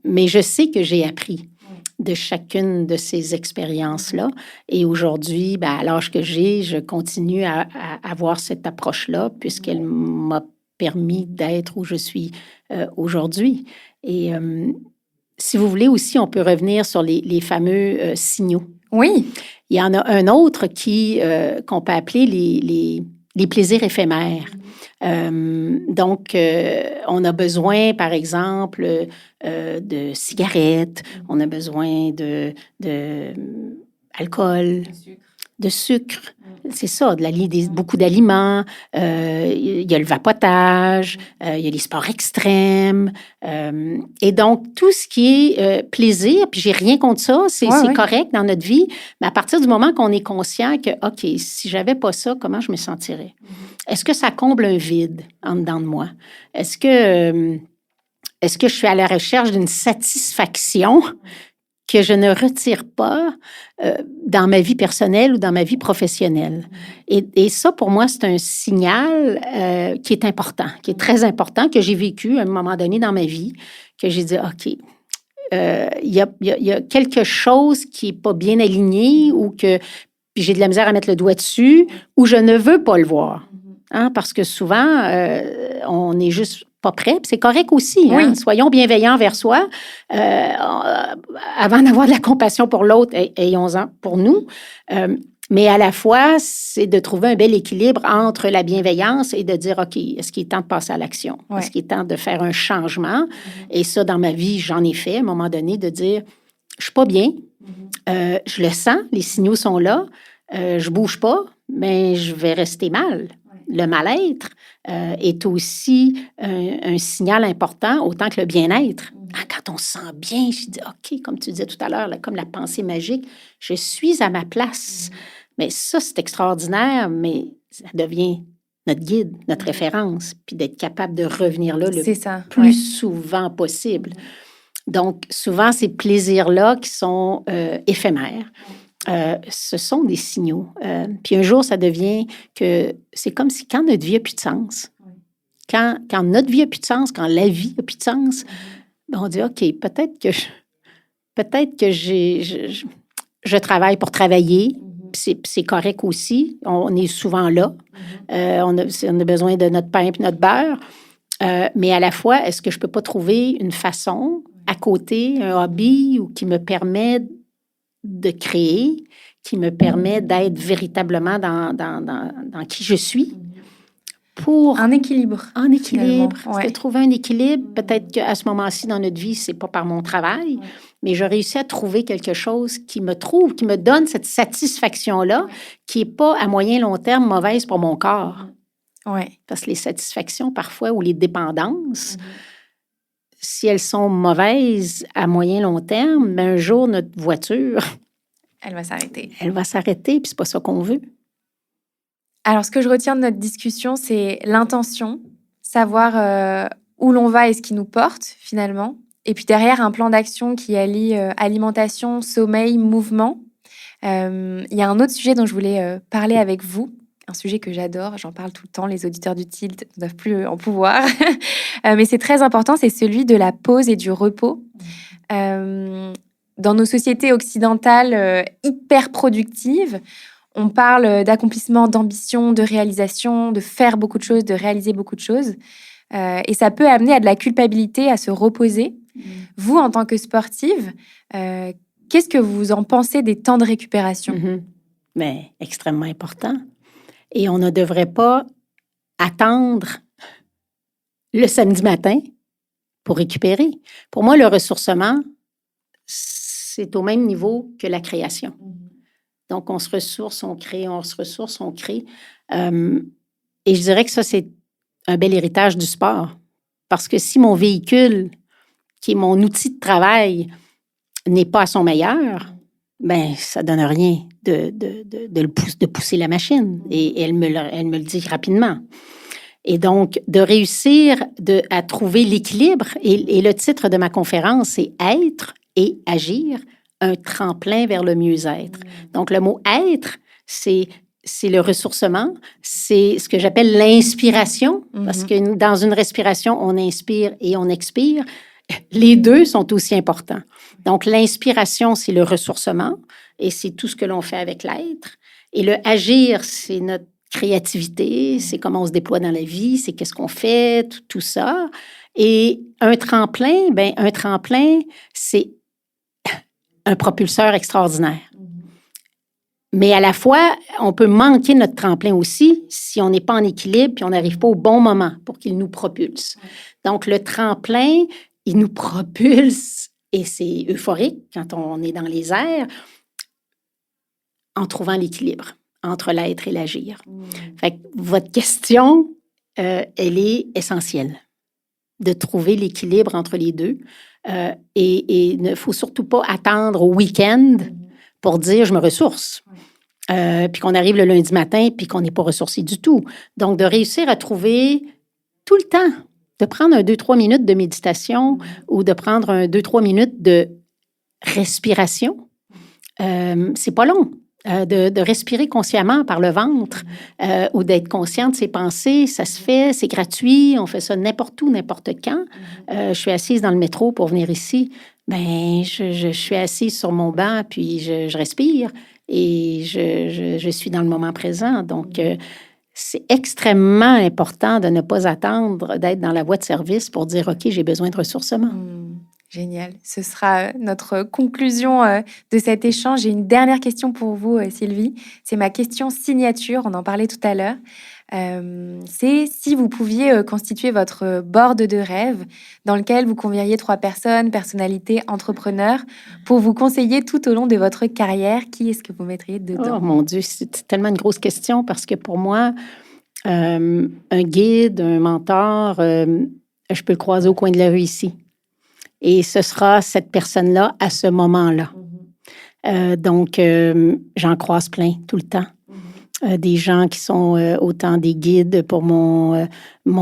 mais je sais que j'ai appris de chacune de ces expériences-là. Et aujourd'hui, à l'âge que j'ai, je continue à avoir cette approche-là puisqu'elle m'a permis d'être où je suis aujourd'hui. Et si vous voulez aussi, on peut revenir sur les fameux signaux. Oui. Il y en a un autre qu'on peut appeler les plaisirs éphémères. Donc, on a besoin, par exemple, de cigarettes, on a besoin d'alcool, de sucre. C'est ça, beaucoup d'aliments. Il y a le vapotage, il y a les sports extrêmes. Et donc, tout ce qui est plaisir, puis j'ai rien contre ça, c'est correct dans notre vie, mais à partir du moment qu'on est conscient que, OK, si j'avais pas ça, comment je me sentirais? Est-ce que ça comble un vide en dedans de moi? Est-ce que je suis à la recherche d'une satisfaction que je ne retire pas dans ma vie personnelle ou dans ma vie professionnelle. Et ça, pour moi, c'est un signal qui est important, qui est très important, que j'ai vécu à un moment donné dans ma vie, que j'ai dit, OK, il y a quelque chose qui n'est pas bien aligné ou que puis j'ai de la misère à mettre le doigt dessus ou je ne veux pas le voir. Hein, parce que souvent, on n'est juste pas prêt. Puis c'est correct aussi. Hein? Oui. Soyons bienveillants vers soi. Avant d'avoir de la compassion pour l'autre, ayons-en pour nous. Mais à la fois, c'est de trouver un bel équilibre entre la bienveillance et de dire, OK, est-ce qu'il est temps de passer à l'action? Ouais. Est-ce qu'il est temps de faire un changement? Et ça, dans ma vie, j'en ai fait à un moment donné, de dire, je suis pas bien, je le sens, les signaux sont là, je bouge pas, mais je vais rester mal. Le mal-être est aussi un signal important, autant que le bien-être. Quand on se sent bien, je dis, OK, comme tu disais tout à l'heure, là, comme la pensée magique, je suis à ma place. Mais ça, c'est extraordinaire, mais ça devient notre guide, notre référence, puis d'être capable de revenir là le plus souvent possible. Donc, souvent, ces plaisirs-là qui sont éphémères, ce sont des signaux. Puis un jour, ça devient que c'est comme si quand notre vie n'a plus de sens, quand notre vie n'a plus de sens, quand la vie n'a plus de sens, ben on dit, OK, peut-être que je travaille pour travailler, c'est correct aussi. On est souvent là. On a besoin de notre pain et notre beurre. Mais à la fois, est-ce que je ne peux pas trouver une façon à côté, un hobby ou qui me permet de créer, qui me permet d'être véritablement dans qui je suis pour... Un équilibre. Un équilibre. Ouais. De trouver un équilibre. Peut-être qu'à ce moment-ci dans notre vie, c'est pas par mon travail, mais je réussis à trouver quelque chose qui me donne cette satisfaction-là, qui n'est pas à moyen long terme mauvaise pour mon corps. Ouais. Parce que les satisfactions, parfois, ou les dépendances, si elles sont mauvaises à moyen long terme, ben un jour, notre voiture... Elle va s'arrêter. Elle va s'arrêter, puis c'est pas ça qu'on veut. Alors, ce que je retiens de notre discussion, c'est l'intention, savoir où l'on va et ce qui nous porte, finalement. Et puis derrière, un plan d'action qui allie alimentation, sommeil, mouvement. Il y a un autre sujet dont je voulais parler avec vous, un sujet que j'adore, j'en parle tout le temps, les auditeurs du Tilt ne doivent plus en pouvoir. Mais c'est très important, c'est celui de la pause et du repos. Dans nos sociétés occidentales hyper productives, on parle d'accomplissement, d'ambition, de réalisation, de faire beaucoup de choses, de réaliser beaucoup de choses. Et ça peut amener à de la culpabilité, à se reposer. Vous, en tant que sportive, qu'est-ce que vous en pensez des temps de récupération? Mais extrêmement important. Et on ne devrait pas attendre le samedi matin pour récupérer. Pour moi, le ressourcement, c'est au même niveau que la création. Donc, on se ressource, on crée, on se ressource, on crée. Et je dirais que ça, c'est un bel héritage du sport. Parce que si mon véhicule, qui est mon outil de travail, n'est pas à son meilleur, ben ça donne rien de pousser la machine. Et elle me le dit rapidement. Et donc, de réussir à trouver l'équilibre, et le titre de ma conférence, c'est « Être et agir, un tremplin vers le mieux-être ». Donc, le mot « être », c'est le ressourcement, c'est ce que j'appelle l'inspiration, parce que dans une respiration, on inspire et on expire. Les deux sont aussi importants. Donc, l'inspiration, c'est le ressourcement, et c'est tout ce que l'on fait avec l'être. Et le agir, c'est notre créativité, c'est comment on se déploie dans la vie, c'est qu'est-ce qu'on fait, tout ça. Et un tremplin, c'est un propulseur extraordinaire. Mais à la fois, on peut manquer notre tremplin aussi si on n'est pas en équilibre puis on n'arrive pas au bon moment pour qu'il nous propulse. Donc, le tremplin, il nous propulse et c'est euphorique quand on est dans les airs en trouvant l'équilibre entre l'être et l'agir. Fait que votre question, elle est essentielle, de trouver l'équilibre entre les deux. Et il ne faut surtout pas attendre au week-end pour dire « je me ressource ». Puis qu'on arrive le lundi matin puis qu'on n'est pas ressourcé du tout. Donc, de réussir à trouver tout le temps, de prendre un 2-3 minutes de méditation ou de prendre un 2-3 minutes de respiration. C'est pas long. De respirer consciemment par le ventre ou d'être conscient de ses pensées, ça se fait, c'est gratuit, on fait ça n'importe où, n'importe quand. Je suis assise dans le métro pour venir ici, ben je suis assise sur mon banc, puis je respire et je suis dans le moment présent. Donc, c'est extrêmement important de ne pas attendre d'être dans la voie de service pour dire « OK, j'ai besoin de ressourcement ». Génial. Ce sera notre conclusion de cet échange. J'ai une dernière question pour vous, Sylvie. C'est ma question signature. On en parlait tout à l'heure. C'est si vous pouviez constituer votre board de rêve dans lequel vous convieriez 3 personnes, personnalités, entrepreneurs, pour vous conseiller tout au long de votre carrière, qui est-ce que vous mettriez dedans? Oh mon Dieu, c'est tellement une grosse question parce que pour moi, un guide, un mentor, je peux le croiser au coin de la rue ici. Et ce sera cette personne-là à ce moment-là. Donc, j'en croise plein tout le temps. Des gens qui sont autant des guides pour mon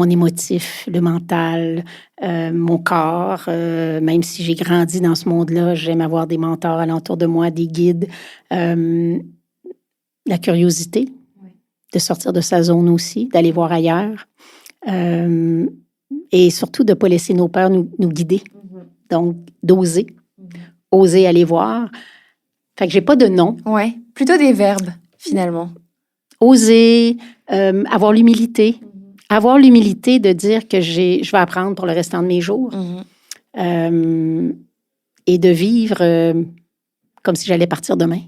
émotif, le mental, mon corps. Même si j'ai grandi dans ce monde-là, j'aime avoir des mentors alentour de moi, des guides. La curiosité, de sortir de sa zone aussi, d'aller voir ailleurs. Et surtout de ne pas laisser nos peurs nous guider. Donc, d'oser. Oser aller voir. Fait que j'ai pas de nom. Ouais, plutôt des verbes, finalement. Oser, avoir l'humilité. Avoir l'humilité de dire que je vais apprendre pour le restant de mes jours. Et de vivre comme si j'allais partir demain.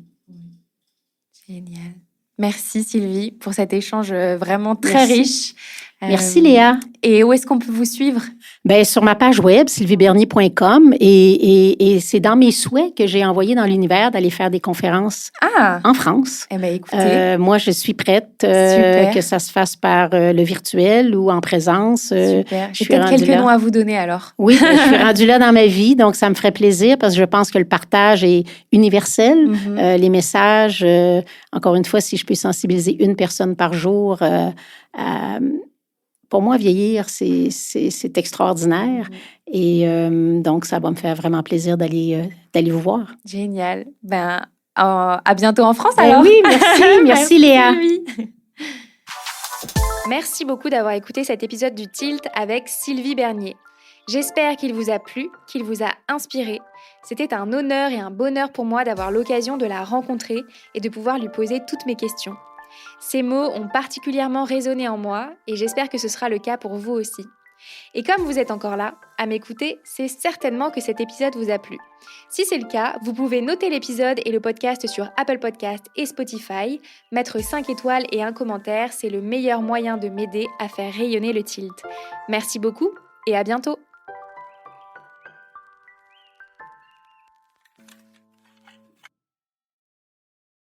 Génial. Merci Sylvie pour cet échange vraiment très riche. Merci Léa. Et où est-ce qu'on peut vous suivre? Bien, sur ma page web, sylviebernier.com, et c'est dans mes souhaits que j'ai envoyé dans l'univers d'aller faire des conférences en France. Eh bien, écoutez. Moi, je suis prête, que ça se fasse par le virtuel ou en présence. Super. J'ai peut-être quelques noms à vous donner alors. Oui, je suis rendue là dans ma vie, donc ça me ferait plaisir parce que je pense que le partage est universel. Les messages, encore une fois, si je peux sensibiliser une personne par jour, pour moi, vieillir, c'est extraordinaire. Et donc, ça va me faire vraiment plaisir d'aller vous voir. Génial. Ben, à bientôt en France alors. Oui, merci. Merci Léa. Sylvie. Merci beaucoup d'avoir écouté cet épisode du Tilt avec Sylvie Bernier. J'espère qu'il vous a plu, qu'il vous a inspiré. C'était un honneur et un bonheur pour moi d'avoir l'occasion de la rencontrer et de pouvoir lui poser toutes mes questions. Ces mots ont particulièrement résonné en moi et j'espère que ce sera le cas pour vous aussi. Et comme vous êtes encore là, à m'écouter, c'est certainement que cet épisode vous a plu. Si c'est le cas, vous pouvez noter l'épisode et le podcast sur Apple Podcast et Spotify, mettre 5 étoiles et un commentaire, c'est le meilleur moyen de m'aider à faire rayonner le Tilt. Merci beaucoup et à bientôt.